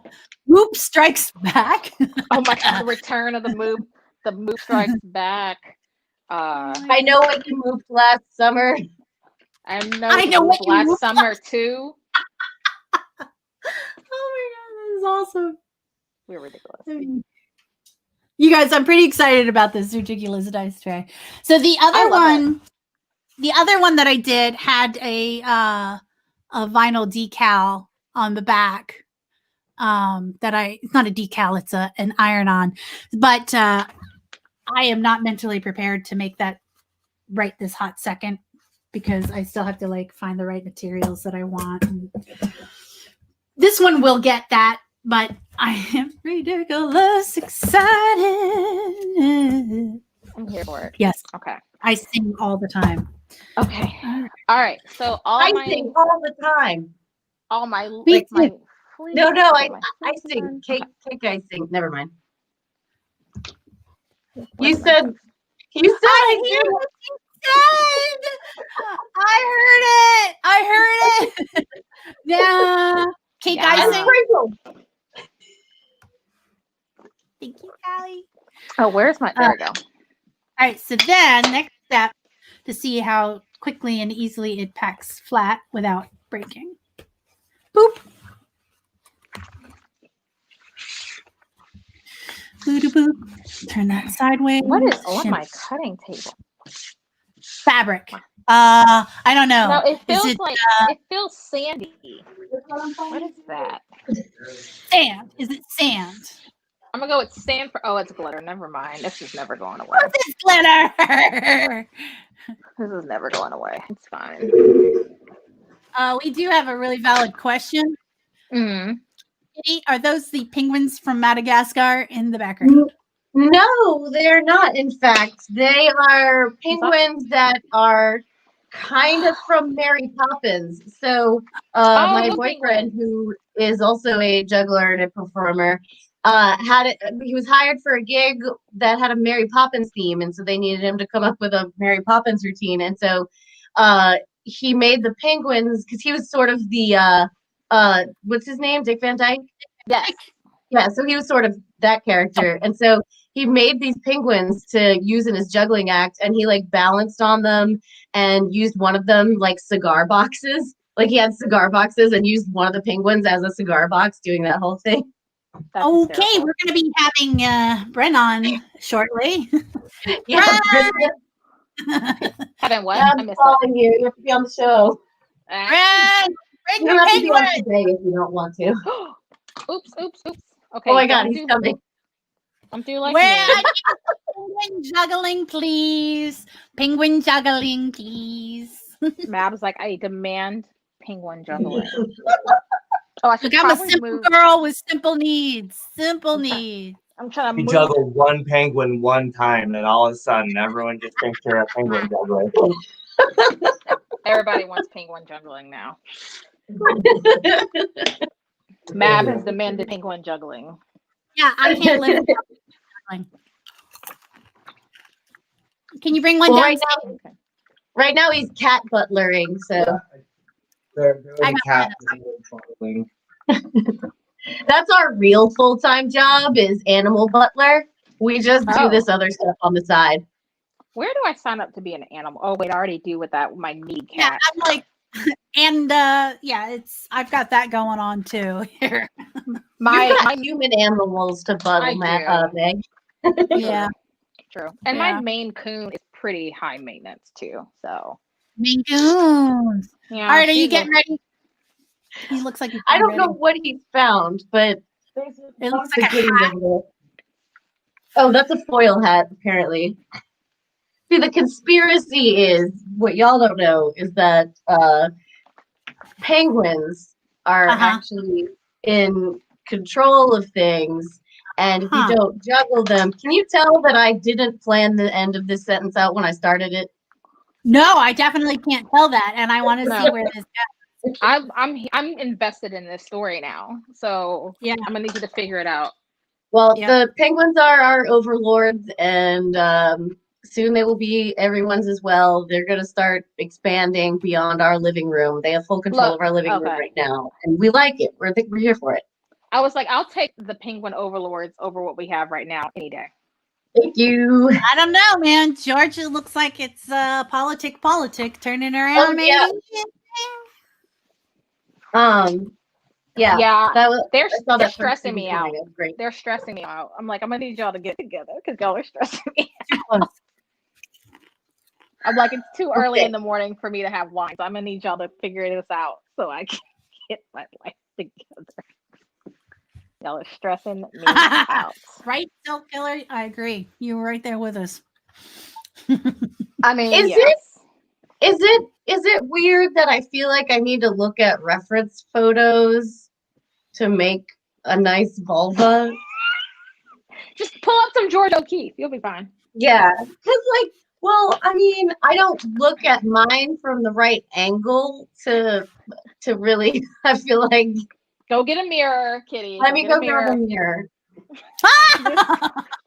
Moop Strikes Back. Oh my god, the Return of the Moop. The Moop Strikes Back. I know what you moved last summer. I know what last summer too. Oh my god, that is awesome. We're ridiculous. You guys, I'm pretty excited about this ridiculous dice tray. So the other one that I did had a vinyl decal on the back. It's not a decal, it's an iron-on. But I am not mentally prepared to make that right this hot second because I still have to like find the right materials that I want. And this one will get that, but I am ridiculous excited. I'm here for it. Yes. Okay. I sing all the time. Okay. All right. So I sing all the time. All my Me my too. No, I sing. Cake I sing. Never mind. You said I hear what you said. I heard it. Yeah. Cake icing. Thank you, Callie. Oh, where's my there we go. All right, so then next step to see how quickly and easily it packs flat without breaking. Boop. Boop. Turn that sideways. What is on my cutting table? Fabric. I don't know. No, it feels it feels sandy. What is that? Sand. Is it sand? I'm gonna go with sand for. Oh, it's glitter. Never mind. This is never going away. What's this glitter? This is never going away. It's fine. We do have a really valid question. Mm-hmm. Kitty, are those the penguins from Madagascar in the background? No, they're not. In fact, they are penguins that are kind of from Mary Poppins. So my boyfriend, who is also a juggler and a performer, he was hired for a gig that had a Mary Poppins theme, and so they needed him to come up with a Mary Poppins routine. And so he made the penguins because he was sort of the what's his name? Dick Van Dyke? Yes. Yeah, so he was sort of that character. And so he made these penguins to use in his juggling act, and he like balanced on them and used one of them like cigar boxes. Like he had cigar boxes and used one of the penguins as a cigar box, doing that whole thing. That's okay, hysterical. we're going to be having Bren on shortly. Yeah, Haven't what? I'm calling you. You have to be on the show. Bren, bring You your don't have to be on penguin. today if you don't want to. Oops. Okay. Oh my God, he's coming. I'm doing like Where I need penguin juggling, please. Penguin juggling, please. Mab's like, I demand penguin juggling. Oh, I should Look, I'm a probably simple move. girl with simple needs. Simple needs. I'm trying to You move. juggle one penguin one time, and all of a sudden, everyone just thinks you're a penguin juggler. Everybody wants penguin juggling now. Mab has demanded penguin juggling. Yeah, I can't live without one. Can you bring one Well, down? right now he's cat butlering, so They're I doing got cat bottling. that's our real full-time job is animal butler. We just do Oh. this other stuff on the side. Where do I sign up to be an animal? Oh wait, I already do with that my meat Yeah, cat. I'm like, and I've got that going on too here. You've got human animals to buttle, Meg. Yeah, True. And Yeah. my Maine Coon is pretty high maintenance too. So Maine Coons. yeah. All right, are she you getting looks- ready? He looks like he's I getting don't ready. know what he's found, but It looks like a kitties hat. over there. Oh, that's a foil hat, apparently. See, the conspiracy is what y'all don't know is that penguins are actually in control of things, and if you don't juggle them, can you tell that I didn't plan the end of this sentence out when I started it? No, I definitely can't tell that, and I want to see where this goes. I'm invested in this story now. So Yeah. I'm gonna need you to figure it out. Well, Yep. the penguins are our overlords, and soon they will be everyone's as well. They're going to start expanding beyond our living room. They have full control of our living room right now, and we like it. We're here for it. I was like, I'll take the penguin overlords over what we have right now any day. Thank you. I don't know, man. Georgia looks like it's politic turning around. Maybe. Yeah. They're stressing me out. They're stressing me out. I'm like, I'm gonna need y'all to get together because y'all are stressing me out. I'm like, it's too early in the morning for me to have wine, so I'm gonna need y'all to figure this out so I can get my life together. Y'all are stressing me out. Right, Self Killer? I agree. You were right there with us. I mean, is it weird that I feel like I need to look at reference photos to make a nice vulva? Just pull up some George O'Keeffe. You'll be fine. Yeah, because well, I mean, I don't look at mine from the right angle to really. I feel like go get a mirror, Kitty. Let me go grab a mirror.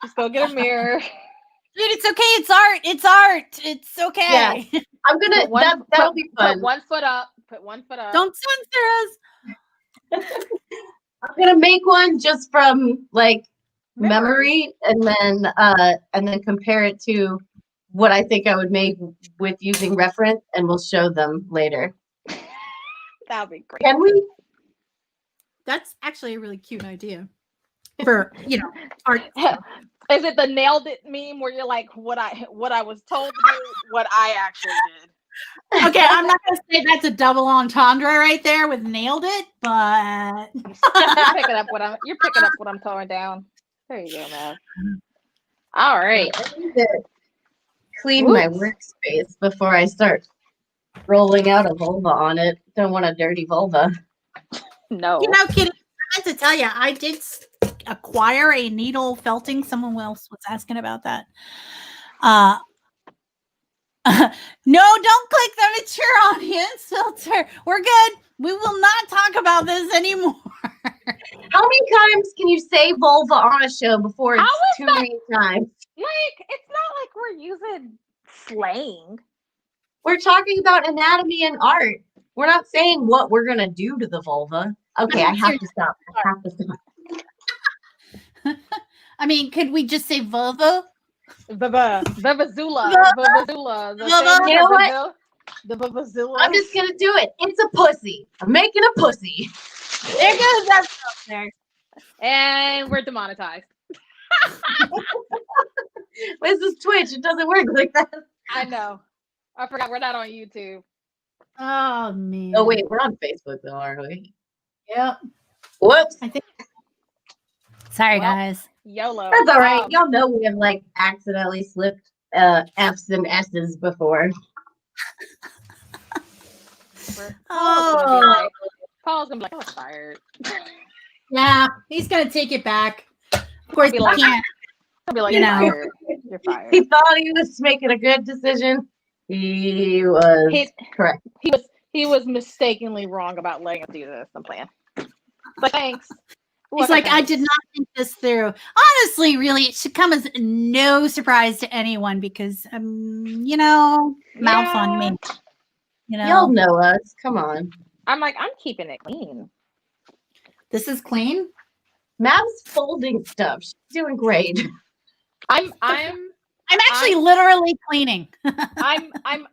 Just go get a mirror. Dude, it's okay. It's art. It's art. It's okay. Yeah. I'm gonna. That'll be fun. Put one foot up. Put one foot up. Don't censor us. I'm gonna make one just from memory, and then compare it to what I think I would make with using reference, and we'll show them later. That'd be great. Can we? That's actually a really cute idea for art. Is it the nailed it meme where you're like, what I was told to do, what I actually did? Okay, I'm not gonna say that's a double entendre right there with nailed it, but you're picking up what I'm throwing down. There you go, man. All right. I need to clean my workspace before I start rolling out a vulva on it. Don't want a dirty vulva. No. Kitty, I meant to tell you, I did acquire a needle felting. Someone else was asking about that. No, don't click the mature audience filter. We're good. We will not talk about this anymore. How many times can you say vulva on a show before it's too many times? It's not like we're using slang. We're talking about anatomy and art. We're not saying what we're gonna do to the vulva. Okay, I have to stop. I mean, could we just say vulva? Vavazula. You know what? The Vavazula. I'm just gonna do it. It's a pussy. I'm making a pussy. There goes that stuff there. And we're demonetized. This is Twitch. It doesn't work like that. I know. I forgot we're not on YouTube. Oh man. Oh wait, we're on Facebook though, aren't we? Yep. Whoops. Sorry, guys. YOLO. That's all right. Y'all know we have accidentally slipped F's and S's before. Paul's gonna be like, I was fired. Yeah, he's gonna take it back. Of course, he can't. I'll be like, you're fired. You're fired. He thought he was making a good decision. He was correct. He was mistakenly wrong about letting us do this. I'm playing. But thanks. He's like, I did not think this through. Honestly, really, it should come as no surprise to anyone because, mouth on me. Y'all know us. Come on. I'm keeping it clean. This is clean. Mav's folding stuff. She's doing great. I'm actually literally cleaning. I'm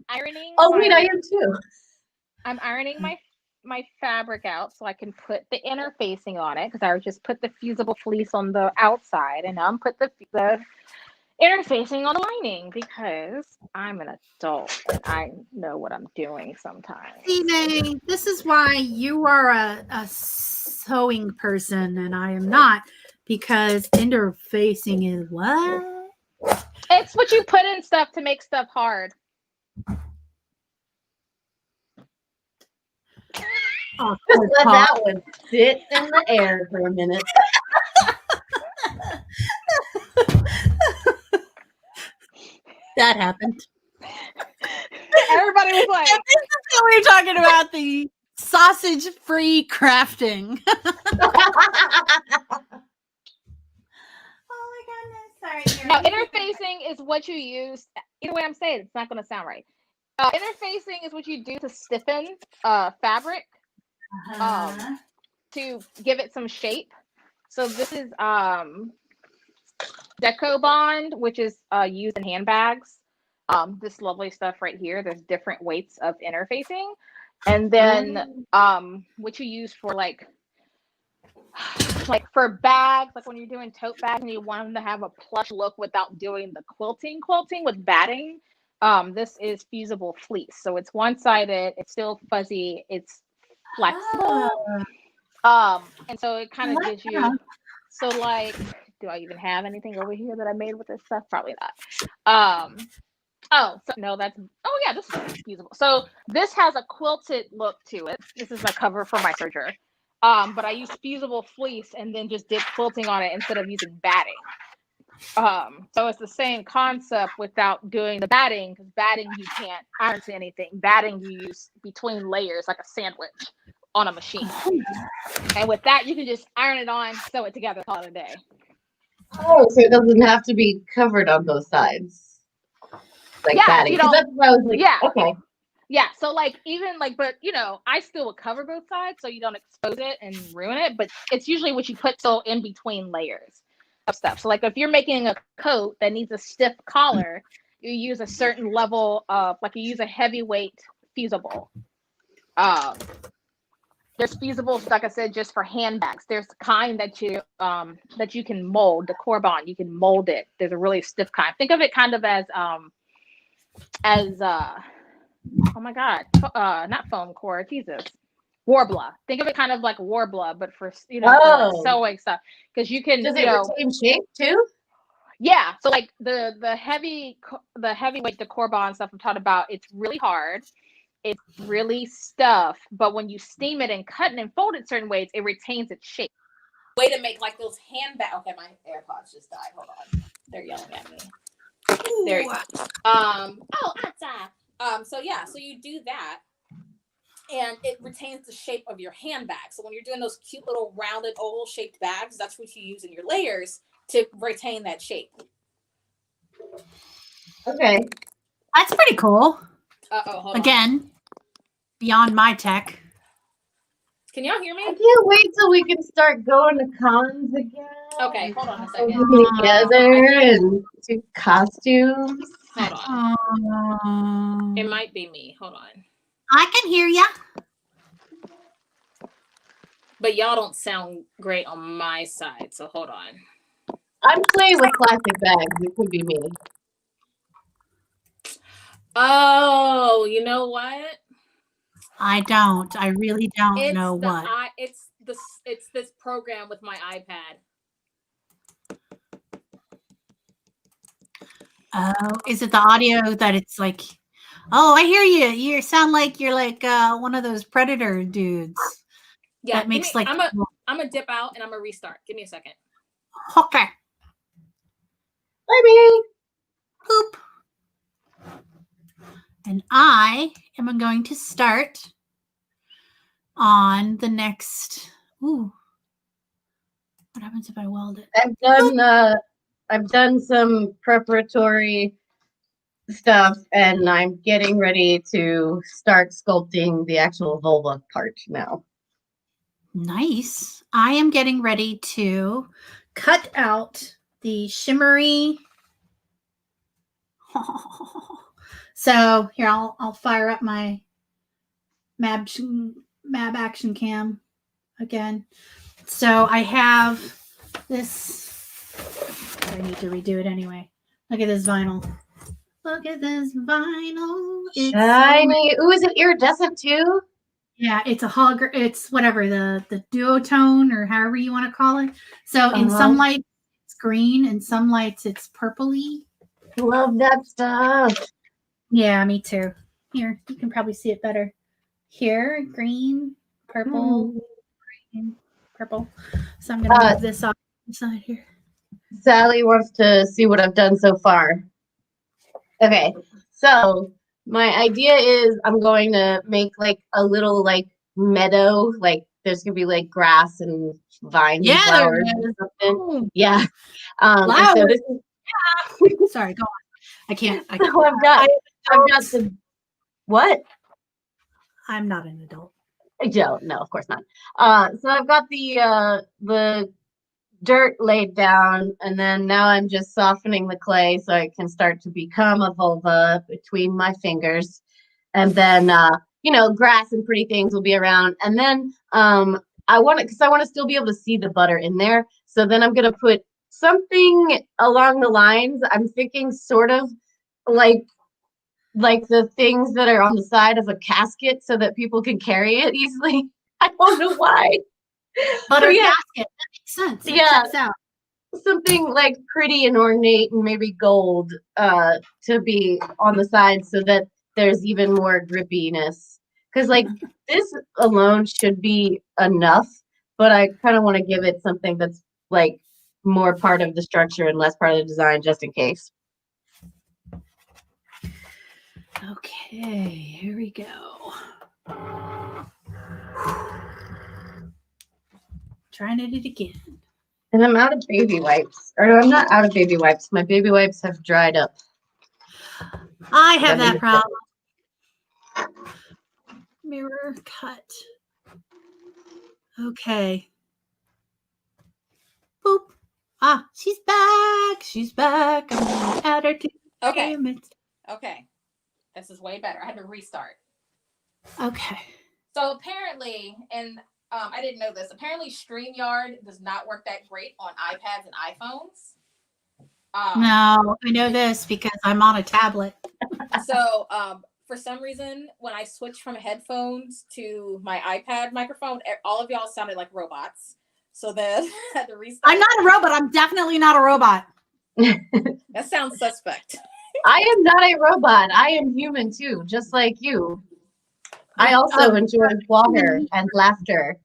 ironing. Oh wait, I am too. I'm ironing my fabric out so I can put the interfacing on it because I just put the fusible fleece on the outside and now I'm put the interfacing on the lining because I'm an adult and I know what I'm doing sometimes. See, this is why you are a sewing person and I am not, because interfacing is what? It's what you put in stuff to make stuff hard. Oh, just let that one sit in the air for a minute. That happened. Everybody was like, this is what we're talking about, the sausage-free crafting. Oh my goodness. Sorry. Now, interfacing is what you use. Either way I'm saying it's not going to sound right. Interfacing is what you do to stiffen fabric to give it some shape. So this is Deco Bond, which is used in handbags. This lovely stuff right here. There's different weights of interfacing. And then what you use for like for bags, like when you're doing tote bags and you want them to have a plush look without doing the quilting with batting. This is fusible fleece. So it's one-sided, it's still fuzzy, it's flexible. And so it kind of gives you, so like, do I even have anything over here that I made with this stuff? Probably not. This is fusible. So this has a quilted look to it. This is a cover for my serger. But I used fusible fleece and then just did quilting on it instead of using batting. So it's the same concept without doing the batting, because batting you can't iron to anything. Batting you use between layers like a sandwich on a machine. And with that, you can just iron it on, sew it together, call it a day. Oh, so it doesn't have to be covered on both sides. Like batting. That's what I was like, okay. Yeah, so but I still would cover both sides so you don't expose it and ruin it, but it's usually what you put so in between layers of stuff. So like if you're making a coat that needs a stiff collar, you use a certain level of, like you use a heavyweight fusible. There's fusibles, like I said, just for handbags. There's the kind that you can mold, the core bond, you can mold it. There's a really stiff kind. Think of it kind of as oh my God, not foam core, Jesus. Warbler. Think of it kind of like Warbler, but for for like sewing stuff. Because you can Does it retain shape too? Yeah. So like the heavyweight, the core bond stuff I'm talking about, it's really hard. It's really stuff, but when you steam it and cut it and fold it certain ways, it retains its shape. Way to make like those handbags. Okay, my AirPods just died. Hold on. They're yelling at me. Ooh. There you go. So you do that and it retains the shape of your handbag. So when you're doing those cute little rounded oval shaped bags, that's what you use in your layers to retain that shape. Okay. That's pretty cool. Hold Again, on. Beyond my tech. Can y'all hear me? I can't wait till we can start going to cons again. Okay, hold on a second. Together and do costumes. Hold on. It might be me. Hold on. I can hear ya. But y'all don't sound great on my side, so hold on. I'm playing with plastic bags. It could be me. Oh, you know what? I don't. I really don't know what. It's this program with my iPad. Oh, is it the audio that it's like? Oh, I hear you. You sound like you're like one of those Predator dudes. Yeah, that makes like. I'm gonna dip out and I'm gonna restart. Give me a second. Okay. Bye, Boop. And I am going to start on the next. Ooh. What happens if I weld it? I've done some preparatory stuff, and I'm getting ready to start sculpting the actual vulva part now. Nice. I am getting ready to cut out the shimmery. So here, I'll fire up my Mab action cam again. So I have this. I need to redo it anyway. Look at this vinyl. Look at this vinyl. It's shiny. Ooh, is it iridescent too? Yeah, it's a hologram. It's whatever the duotone or however you want to call it. So in some lights it's green, in some lights it's purpley. Love that stuff. Yeah, me too. Here, you can probably see it better. Here, green, purple, green, purple. So I'm gonna move this off the side here. Sally wants to see what I've done so far. Okay, so my idea is I'm going to make like a little like meadow, like there's gonna be like grass and vines and flowers or something. Yeah. And so this is sorry, go on. I can't. So I've got the what? I'm not an adult. I don't. No, of course not. So I've got the dirt laid down, and then now I'm just softening the clay so it can start to become a vulva between my fingers, and then grass and pretty things will be around, and then I want to still be able to see the butter in there, so then I'm gonna put something along the lines. I'm thinking sort of like the things that are on the side of a casket so that people can carry it easily. I don't know why. Butter casket. That makes sense. It checks out. Something like pretty and ornate and maybe gold to be on the side so that there's even more grippiness. Because like this alone should be enough, but I kind of want to give it something that's like more part of the structure and less part of the design just in case. Okay, here we go. Trying it again. And I'm out of baby wipes. Or no, I'm not out of baby wipes. My baby wipes have dried up. I have that problem. Mirror cut. Okay. Boop. Ah, she's back. She's back. I'm going to add her to the game. Okay. This is way better. I had to restart. Okay. So apparently, and I didn't know this, apparently StreamYard does not work that great on iPads and iPhones. No, I know this because I'm on a tablet. So for some reason, when I switched from headphones to my iPad microphone, all of y'all sounded like robots. So then I had to restart. I'm not a robot. I'm definitely not a robot. That sounds suspect. I am not a robot. I am human too, just like you. I also enjoy water and laughter.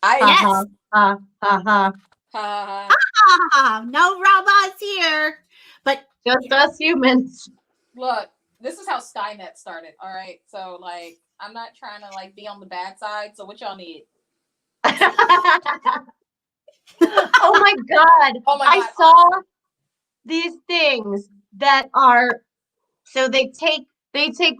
Yes. Ha ha ha. No robots here, but just us humans. Look, this is how Skynet started. All right, so like, I'm not trying to like be on the bad side. So what y'all need? Oh my god! I saw these things that are so they take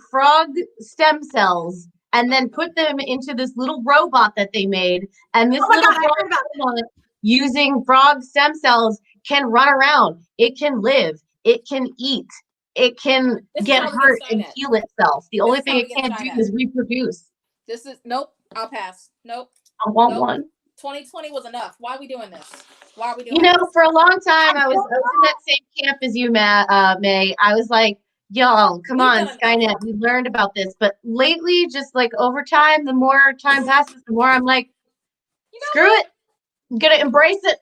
frog stem cells and then put them into this little robot that they made, and this little robot using frog stem cells can run around, it can live, it can eat, it can get hurt and heal itself. The only thing it can't do is reproduce. This is nope. I'll pass. Nope. I want one. 2020 was enough. Why are we doing this? Why are we doing this? For a long time, I was in that same camp as you, May. I was like, y'all, come on, Skynet. We learned about this. But lately, just like over time, the more time passes, the more I'm like, screw it. I'm going to embrace it.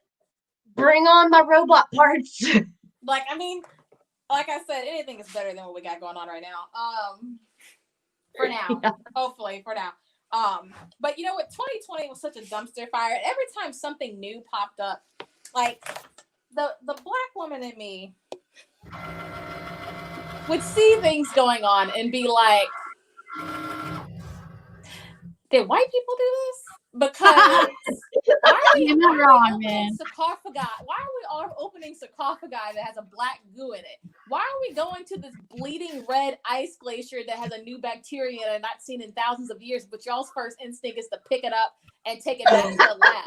Bring on my robot parts. Like, I mean, like I said, anything is better than what we got going on right now. For now. Yeah. Hopefully, for now. But you know what? 2020 was such a dumpster fire. Every time something new popped up, like the black woman in me would see things going on and be like, did white people do this? Because why are we, You're not wrong, man. sarcophagi? Why are we all opening sarcophagi that has a black goo in it? Why are we going to this bleeding red ice glacier that has a new bacteria that I've not seen in thousands of years, but y'all's first instinct is to pick it up and take it back to the lab?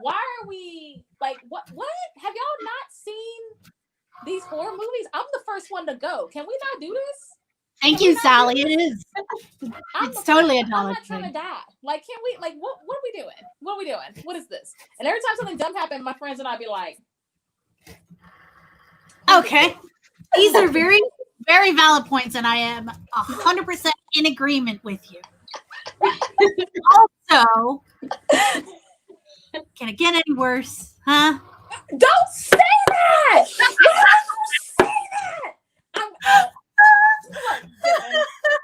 Why are we like what? Have y'all not seen these horror movies? I'm the first one to go. Can we not do this? Thank you, Sally. It is. It's totally a I'm knowledge not trying to thing. die. Like, can we? Like, what are we doing? What are we doing? What is this? And every time something dumb happens, my friends and I be like, Okay. These are very, very valid points, and I am 100% in agreement with you. Also, can it get any worse? Huh? "Don't say that! Why would you say that?"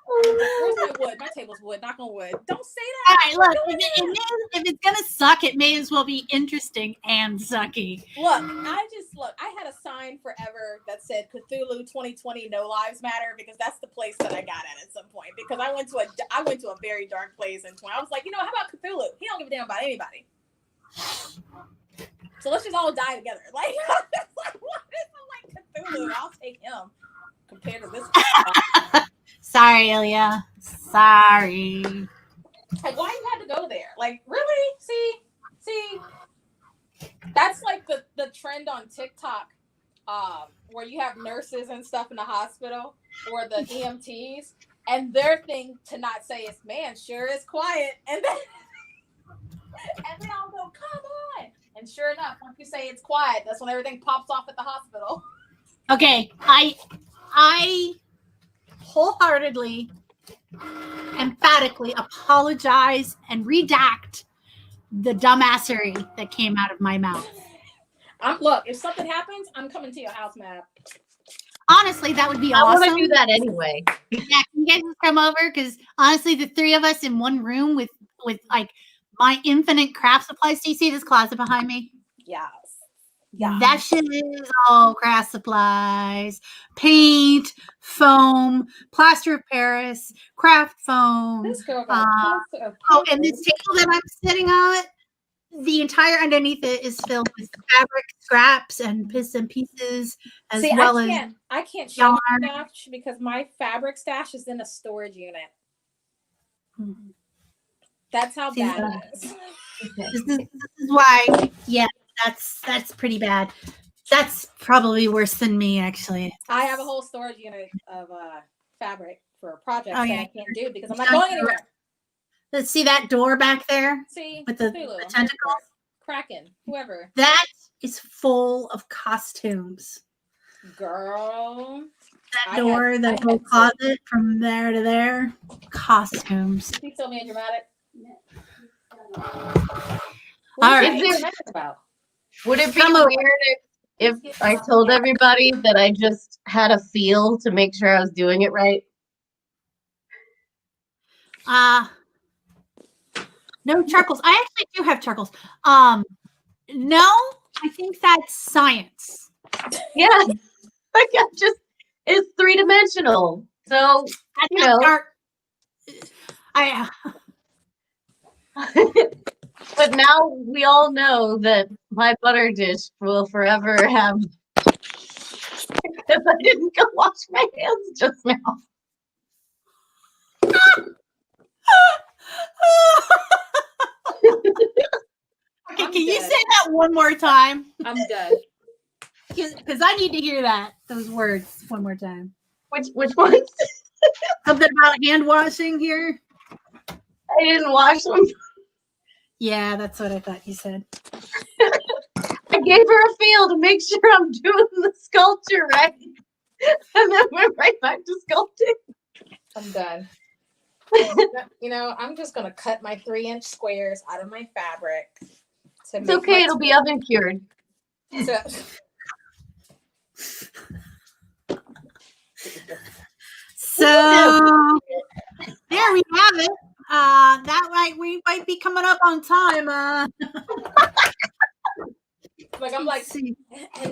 Where's my wood? My table's wood. Knock on wood. Don't say that. All right, look. If it's gonna suck, it may as well be interesting and sucky. Look. I had a sign forever that said Cthulhu 2020 No Lives Matter, because that's the place that I got at some point. Because I went to a very dark place in 20. I was like, how about Cthulhu? He don't give a damn about anybody. So let's just all die together. Like, what is like Cthulhu? I'll take him compared to this. Sorry, Ilya. Sorry. Like, why you had to go there? Like, really? See, that's like the trend on TikTok, where you have nurses and stuff in the hospital, or the EMTs, and their thing to not say is, "Man, sure is quiet," and then I'll go, "Come on!" And sure enough, once you say it's quiet, that's when everything pops off at the hospital. Okay, I wholeheartedly, emphatically apologize and redact the dumbassery that came out of my mouth. Look, if something happens, I'm coming to your house, man. Honestly, that would be I awesome. want to do that anyway. Yeah, can you guys just come over? Because honestly, the three of us in one room with like my infinite craft supplies. Do you see this closet behind me? Yes. Yeah. That shit is all craft supplies, paint, foam, plaster of Paris, craft foam. This girl got and this table that I'm sitting on, the entire underneath it is filled with fabric scraps and bits and pieces, as well as I can't show yarn. my stash because my fabric stash is in a storage unit. Mm-hmm. That's how bad it is. This is why, yeah, that's pretty bad. That's probably worse than me, actually. I have a whole storage unit of fabric for a project Oh, that yeah. I can't do because I'm not going anywhere. Let's see that door back there. See, with the tentacles. Kraken, whoever. That is full of costumes. Girl. That door, that whole closet from there to there, costumes. Please tell me I'm dramatic. All right. Would it be weird if I told everybody that I just had a feel to make sure I was doing it right? No charcoals. I actually do have charcoals. No, I think that's science. Yeah, like it's 3-dimensional. So But now we all know that my butter dish will forever have, because I didn't go wash my hands just now. Okay, can you say that one more time? I'm done. Because I need to hear those words one more time. Which ones? Something about hand washing here. I didn't wash them. Yeah, that's what I thought you said. I gave her a feel to make sure I'm doing the sculpture right. And then went right back to sculpting. I'm done. I'm just going to cut my 3-inch squares out of my fabric. It's okay. It'll be oven cured. So there we have it. That way we might be coming up on time. And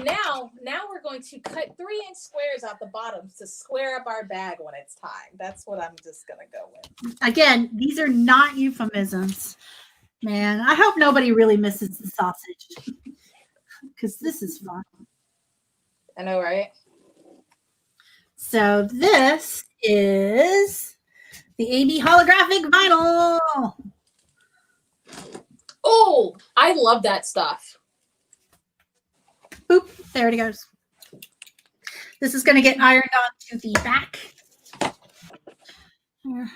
now we're going to cut 3-inch squares out the bottoms to square up our bag when it's time. That's what I'm just gonna go with. Again, these are not euphemisms. Man, I hope nobody really misses the sausage because this is fun. I know, right? So this is the AB holographic vinyl. Oh, I love that stuff. Boop, there it goes. This is going to get ironed onto the back. Here.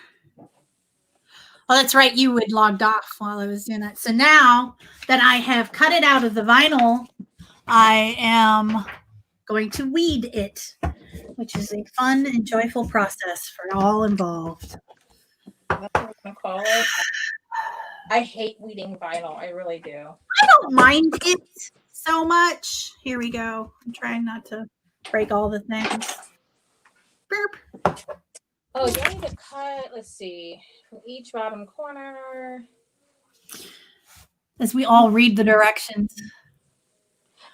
Oh, that's right. You would logged off while I was doing that. So now that I have cut it out of the vinyl, I am going to weed it, which is a fun and joyful process for all involved. That's what I'm gonna call it. I hate weeding vinyl. I really do. I don't mind it so much. Here we go. I'm trying not to break all the things. Burp. Oh, do I need to cut? Let's see. From each bottom corner. As we all read the directions.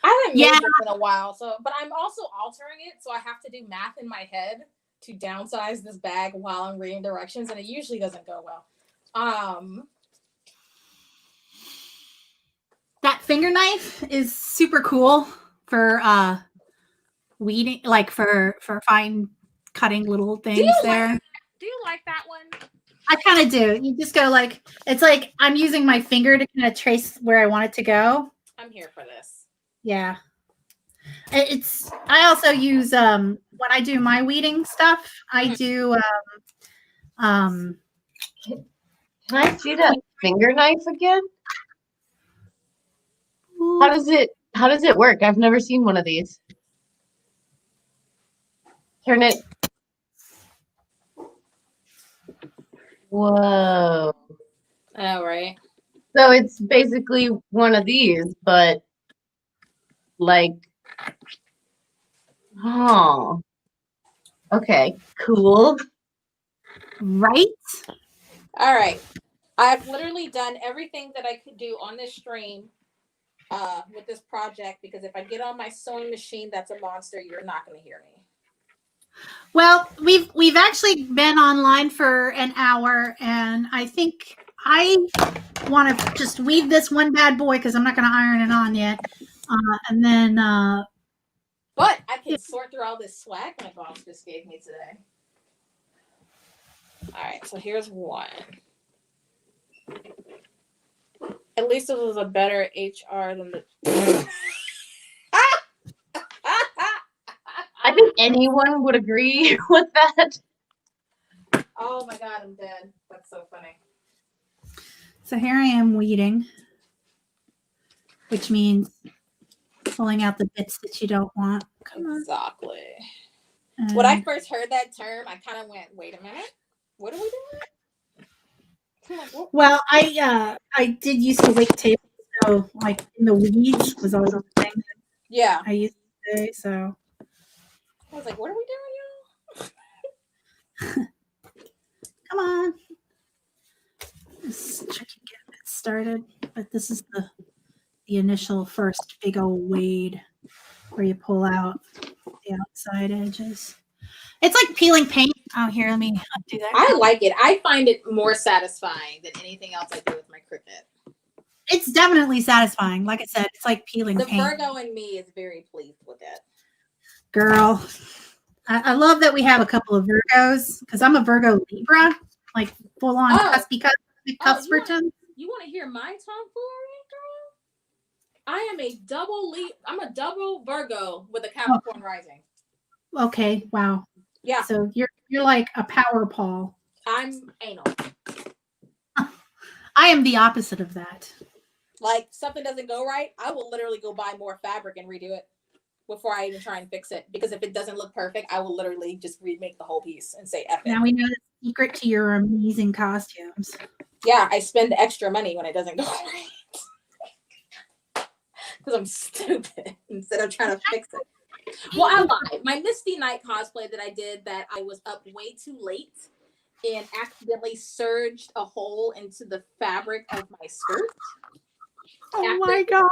I haven't made this in a while, but I'm also altering it, so I have to do math in my head to downsize this bag while I'm reading directions, and it usually doesn't go well. That finger knife is super cool for weeding, like for fine cutting little things there. Do you like that one? I kind of do. You just go like, it's like I'm using my finger to kind of trace where I want it to go. I'm here for this. Yeah. I also use, when I do my weeding stuff, I do, Can I see that finger knife again? How does it work? I've never seen one of these. Turn it. Whoa. Oh, right. So it's basically one of these, but like, oh, okay, cool. Right? All right. I've literally done everything that I could do on this stream with this project, because if I get on my sewing machine, that's a monster. You're not going to hear me. Well, we've actually been online for an hour, and I think I want to just weave this one bad boy because I'm not going to iron it on yet, and then. But I can sort through all this swag my boss just gave me today. All right, so here's one. At least it was a better HR than the. I think anyone would agree with that. Oh my God, I'm dead. That's so funny. So here I am weeding, which means pulling out the bits that you don't want. Come on. Exactly. When I first heard that term, I kind of went, "Wait a minute, what are we doing?" Well, I did used to wait tables, so like in the weeds was always the thing. Yeah. I used to say so. I was like, "What are we doing, y'all?" Come on. It's tricky getting it started, but this is the initial first big old wade where you pull out the outside edges. It's like peeling paint. Oh, here, let me do that. I like it. I find it more satisfying than anything else I do with my Cricut. It's definitely satisfying. Like I said, it's like peeling paint. The Virgo in me is very pleased with it. Girl, I love that we have a couple of Virgos because I'm a Virgo Libra, like full on cuspy cups for tons. You want to hear my tomfoolery, girl? I am a double Virgo with a Capricorn rising. Okay, wow. Yeah. So you're like a power Paul. I'm anal. I am the opposite of that. Like something doesn't go right, I will literally go buy more fabric and redo it before I even try and fix it. Because if it doesn't look perfect, I will literally just remake the whole piece and say F it. Now we know the secret to your amazing costumes. Yeah, I spend extra money when it doesn't go right. Because I'm stupid instead of trying to fix it. Well, I lied. My Misty Night cosplay that I did, that I was up way too late and accidentally surged a hole into the fabric of my skirt. Oh my God.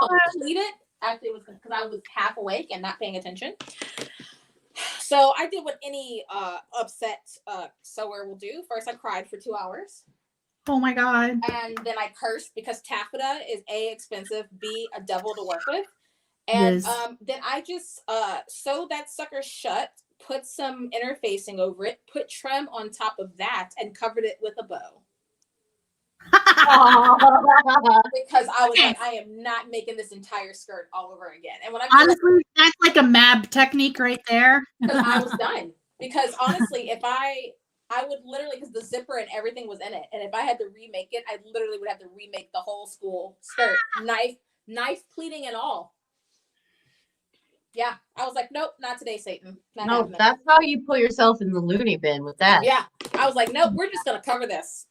After it was because I was half awake and not paying attention. So I did what any upset sewer will do. First, I cried for 2 hours. Oh my God. And then I cursed because taffeta is A, expensive, B, a devil to work with. And then I just sewed that sucker shut, put some interfacing over it, put trim on top of that, and covered it with a bow. Because I was like, I am not making this entire skirt all over again. And when honestly, that's like a MAB technique right there. Because I was done. Because honestly, if I would literally, because the zipper and everything was in it, and if I had to remake it, I literally would have to remake the whole school skirt, knife pleating and all. Yeah, I was like, nope, not today, Satan. Not happening. That's how you put yourself in the loony bin with that. Yeah, I was like, nope, we're just gonna cover this.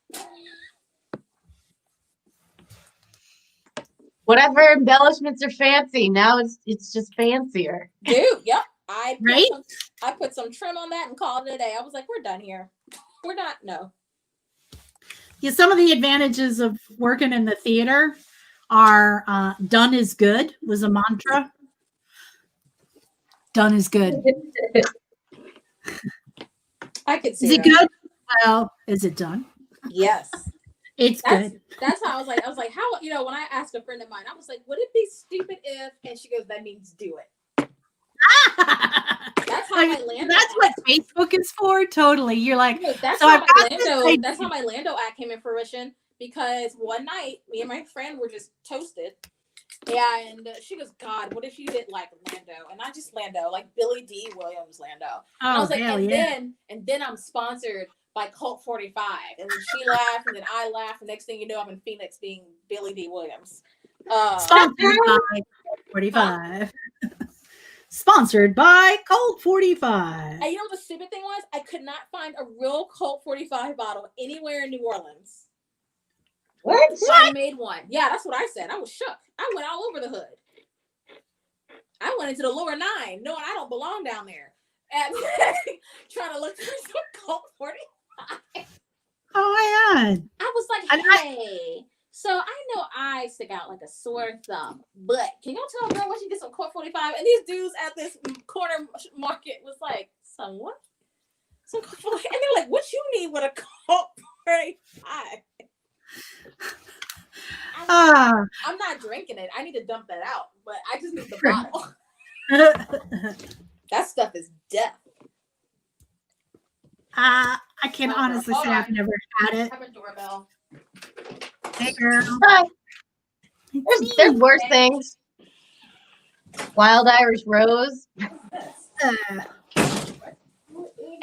Whatever embellishments are fancy, now it's just fancier. Dude, yep. I put some trim on that and called it a day. I was like, we're done here. We're not. No. Yeah, some of the advantages of working in the theater are done is good was a mantra. Done is good. I could see Is it good? Well, is it done? Yes. It's good. That's how I was like, how, when I asked a friend of mine, I was like, would it be stupid if, and she goes, that means do it. That's how my Lando. That's what Facebook is for. Totally. You're like, that's how my Lando act came in fruition, because one night me and my friend were just toasted. Yeah, and she goes, God, what if you did like Lando? And not just Lando, like Billy D. Williams Lando. And I was like, and then I'm sponsored by Colt 45. And then she laughed, and then I laughed. The next thing you know, I'm in Phoenix being Billy D. Williams. Sponsored by Colt 45. Sponsored by Colt 45. And you know what the stupid thing was? I could not find a real Colt 45 bottle anywhere in New Orleans. What? So I made one. Yeah, that's what I said. I was shook. I went all over the hood. I went into the lower 9, knowing I don't belong down there. And trying to look for some Colt 45. Oh my God. I was like, hey. So I know I stick out like a sore thumb, but can y'all tell a girl when she gets some Colt 45? And these dudes at this corner market was like, some what? Some Colt 45? And they're like, what you need with a Colt 45? I'm not drinking it. I need to dump that out, but I just need the bottle. That stuff is death. I can honestly say I've never had it. Have a doorbell. Hey, girl. There's worse things. Wild Irish Rose.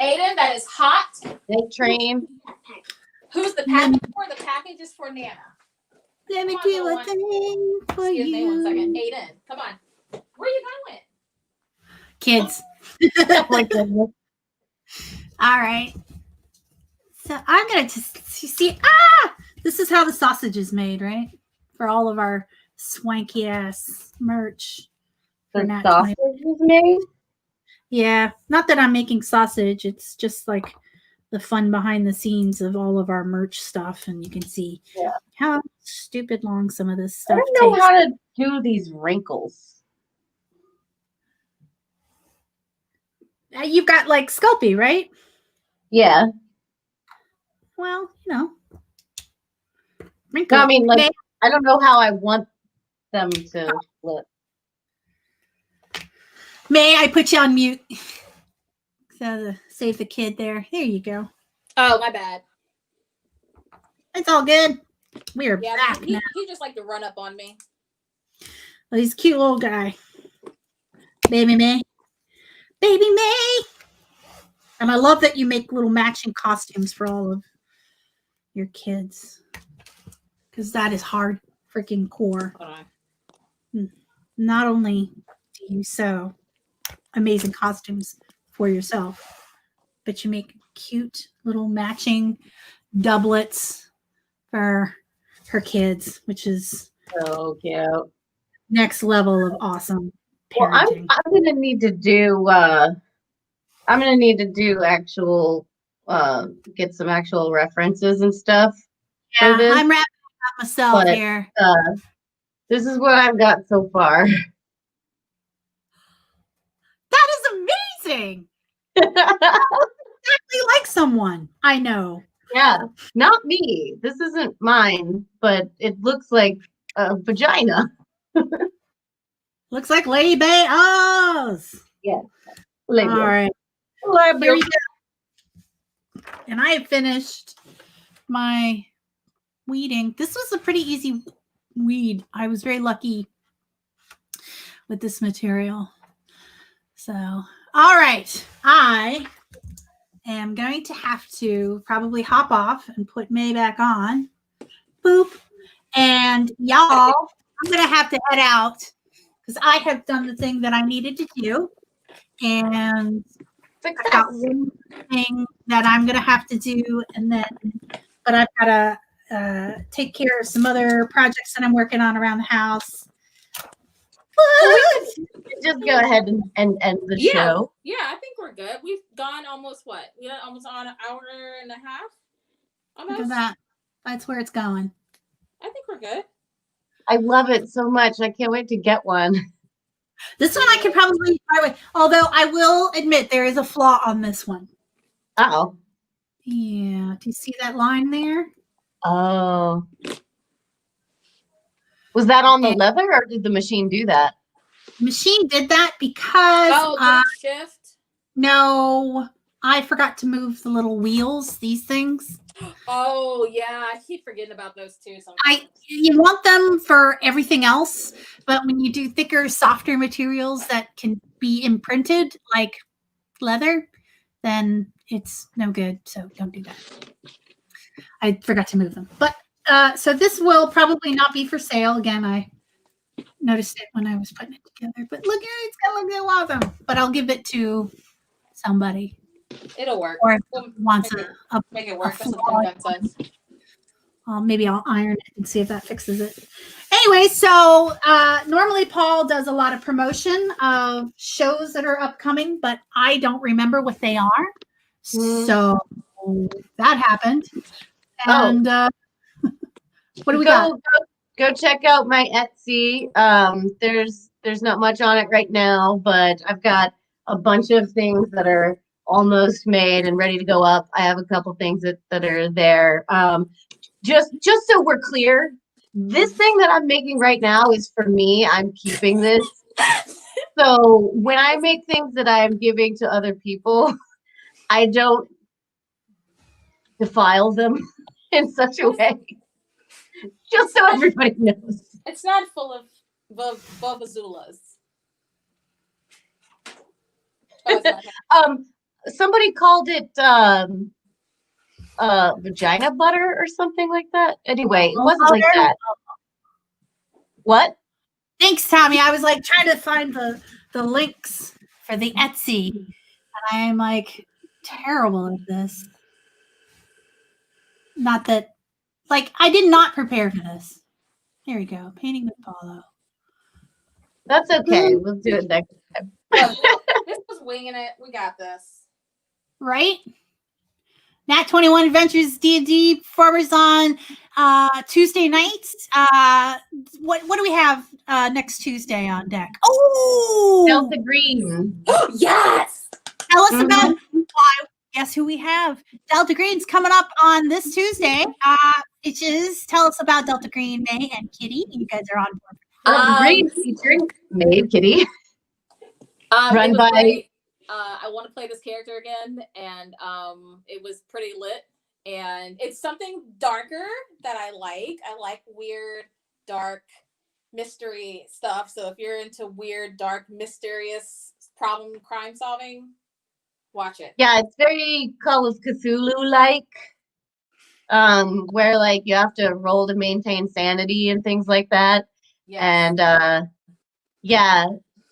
Aiden, that is hot. Big Train. Who's the package for? The package is for Nana. Let me do a thing for you. Excuse me 1 second. Aiden, come on. Where are you going? Kids. All right. So I'm going to see. This is how the sausage is made, right? For all of our swanky ass merch. The sausage is made? Yeah. Not that I'm making sausage. It's just like the fun behind the scenes of all of our merch stuff. And you can see how stupid long some of this stuff I don't know how to do these wrinkles. You've got like Sculpey, right? Yeah. Well, No, I mean, like, I don't know how I want them to look. May I put you on mute? So save the kid there. There you go. Oh, my bad. It's all good. We are back now. He just like to run up on me. Well, he's a cute little guy. Baby May. Baby May. And I love that you make little matching costumes for all of your kids. Because that is hard freaking core. Not only do you sew amazing costumes for yourself, but you make cute little matching doublets for her kids, which is so cute. Next level of awesome parenting. Well, I'm gonna need to do actual get some actual references and stuff. Yeah, I'm wrapping up myself here. This is what I've got so far. That is amazing. Exactly like someone I know. Yeah, not me. This isn't mine, but it looks like a vagina. Looks like Lady Bay Oz. Yeah. All right. Here we go. And I have finished my weeding. This was a pretty easy weed. I was very lucky with this material. So, all right. I am going to have to probably hop off and put May back on. Boop. And y'all, I'm going to have to head out because I have done the thing that I needed to do. And I got one thing that I'm going to have to do. And then, but I've got to take care of some other projects that I'm working on around the house. Just go ahead and end the show. Yeah, I think we're good. We've gone almost what? Yeah, almost on an hour and a half. Almost. Look at that. That's where it's going. I think we're good. I love it so much. I can't wait to get one. This one I could probably try with, although I will admit there is a flaw on this one. Uh-oh. Yeah. Do you see that line there? Oh. Was that on the leather or did the machine do that? The machine did that because shift. No, I forgot to move the little wheels, these things. Oh yeah, I keep forgetting about those too sometimes. You want them for everything else, but when you do thicker, softer materials that can be imprinted like leather, then it's no good. So don't do that. I forgot to move them. But so this will probably not be for sale. Again, I noticed it when I was putting it together. But look, it's gonna look so awesome. But I'll give it to somebody. It'll work. Or wants make it work. That's a size. Maybe I'll iron it and see if that fixes it. Anyway, so normally Paul does a lot of promotion of shows that are upcoming, but I don't remember what they are. So that happened. And what do we got? Go check out my Etsy. There's not much on it right now, but I've got a bunch of things that are almost made and ready to go up. I have a couple things that are there. Just so we're clear, this thing that I'm making right now is for me. I'm keeping this. So when I make things that I'm giving to other people, I don't defile them in such a way. Just so everybody knows. It's not full of Bobazulas. Somebody called it vagina butter or something like that. Anyway, it wasn't like that. What? Thanks, Tommy. I was like trying to find the links for the Etsy, and I'm like terrible at this. Not that, like, I did not prepare for this. Here we go. Painting with Paulo. That's okay. We'll do it next time. This was winging it. We got this. Right? Nat21 Adventures D&D performers on Tuesday nights. What do we have next Tuesday on deck? Oh! Delta Green. Yes! Tell us about guess who we have. Delta Green's coming up on this Tuesday. Bitches, tell us about Delta Green, May, and Kitty. You guys are on board. Delta Green featuring May and Kitty. Run by. Great. I want to play this character again, and it was pretty lit. And it's something darker that I like. I like weird, dark, mystery stuff. So if you're into weird, dark, mysterious crime solving, watch it. Yeah, it's very Call of Cthulhu-like, where like you have to roll to maintain sanity and things like that. Yes. And yeah,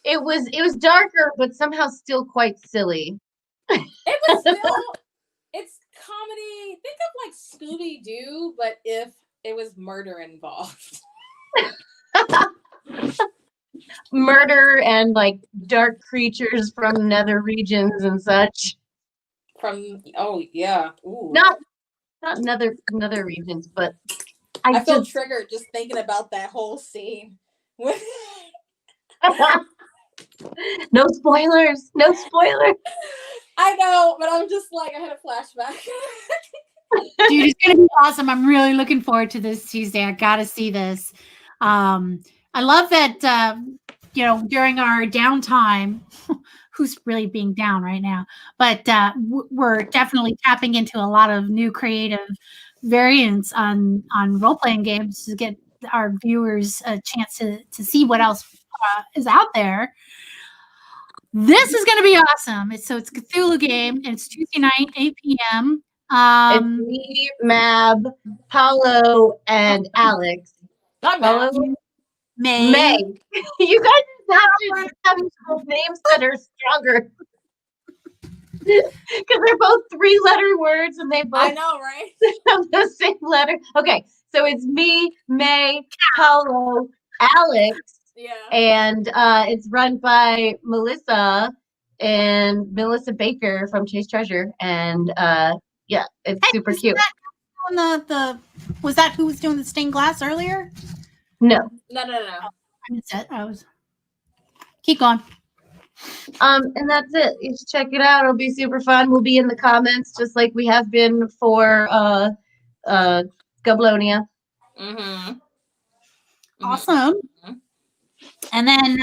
it was darker, but somehow still quite silly. It was still, it's comedy. Think of like Scooby-Doo, but if it was murder involved. Murder and like dark creatures from nether regions and such. Oh yeah. Ooh. Not nether regions, but I feel triggered just thinking about that whole scene. No spoilers. No spoilers. I know, but I'm just like, I had a flashback. Dude, it's gonna be awesome. I'm really looking forward to this Tuesday. I gotta see this. I love that during our downtime, who's really being down right now, but we're definitely tapping into a lot of new creative variants on role-playing games to get our viewers a chance to see what else is out there. This is going to be awesome. It's a Cthulhu game, and it's Tuesday night, 8 p.m. It's me, Mab, Paulo, and Alex. Not Paulo? May. May. You guys have names that are stronger. Because they're both 3-letter words and they both I know, right? have the same letter. Okay, so it's me, May, Paulo, Alex. Yeah. And it's run by Melissa Baker from Chase Treasure. And yeah, it's super cute. Was that who was doing the stained glass earlier? No. No. I was. Keep going. And that's it. You should check it out. It'll be super fun. We'll be in the comments just like we have been for Goblonia. Mm-hmm. Awesome. Mm-hmm. And then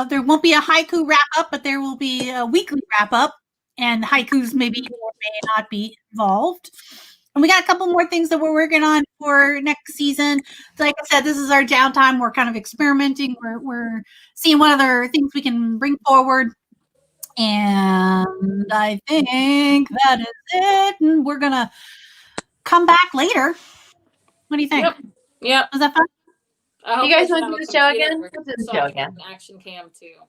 there won't be a haiku wrap up, but there will be a weekly wrap up, and haikus maybe or may not be involved. And we got a couple more things that we're working on for next season. Like I said, this is our downtime. We're kind of experimenting. We're seeing what other things we can bring forward. And I think that is it. And we're going to come back later. What do you think? Yep. Was that fun? You guys want to do the show again? Let's do the show again. Action cam too.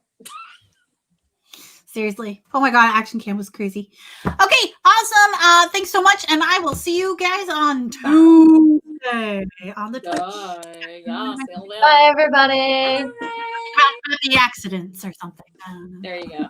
Seriously. Oh my God, Action Cam was crazy. Okay, awesome. Thanks so much. And I will see you guys on Tuesday on the Twitch. Bye, everybody. Happy accidents or something. There you go.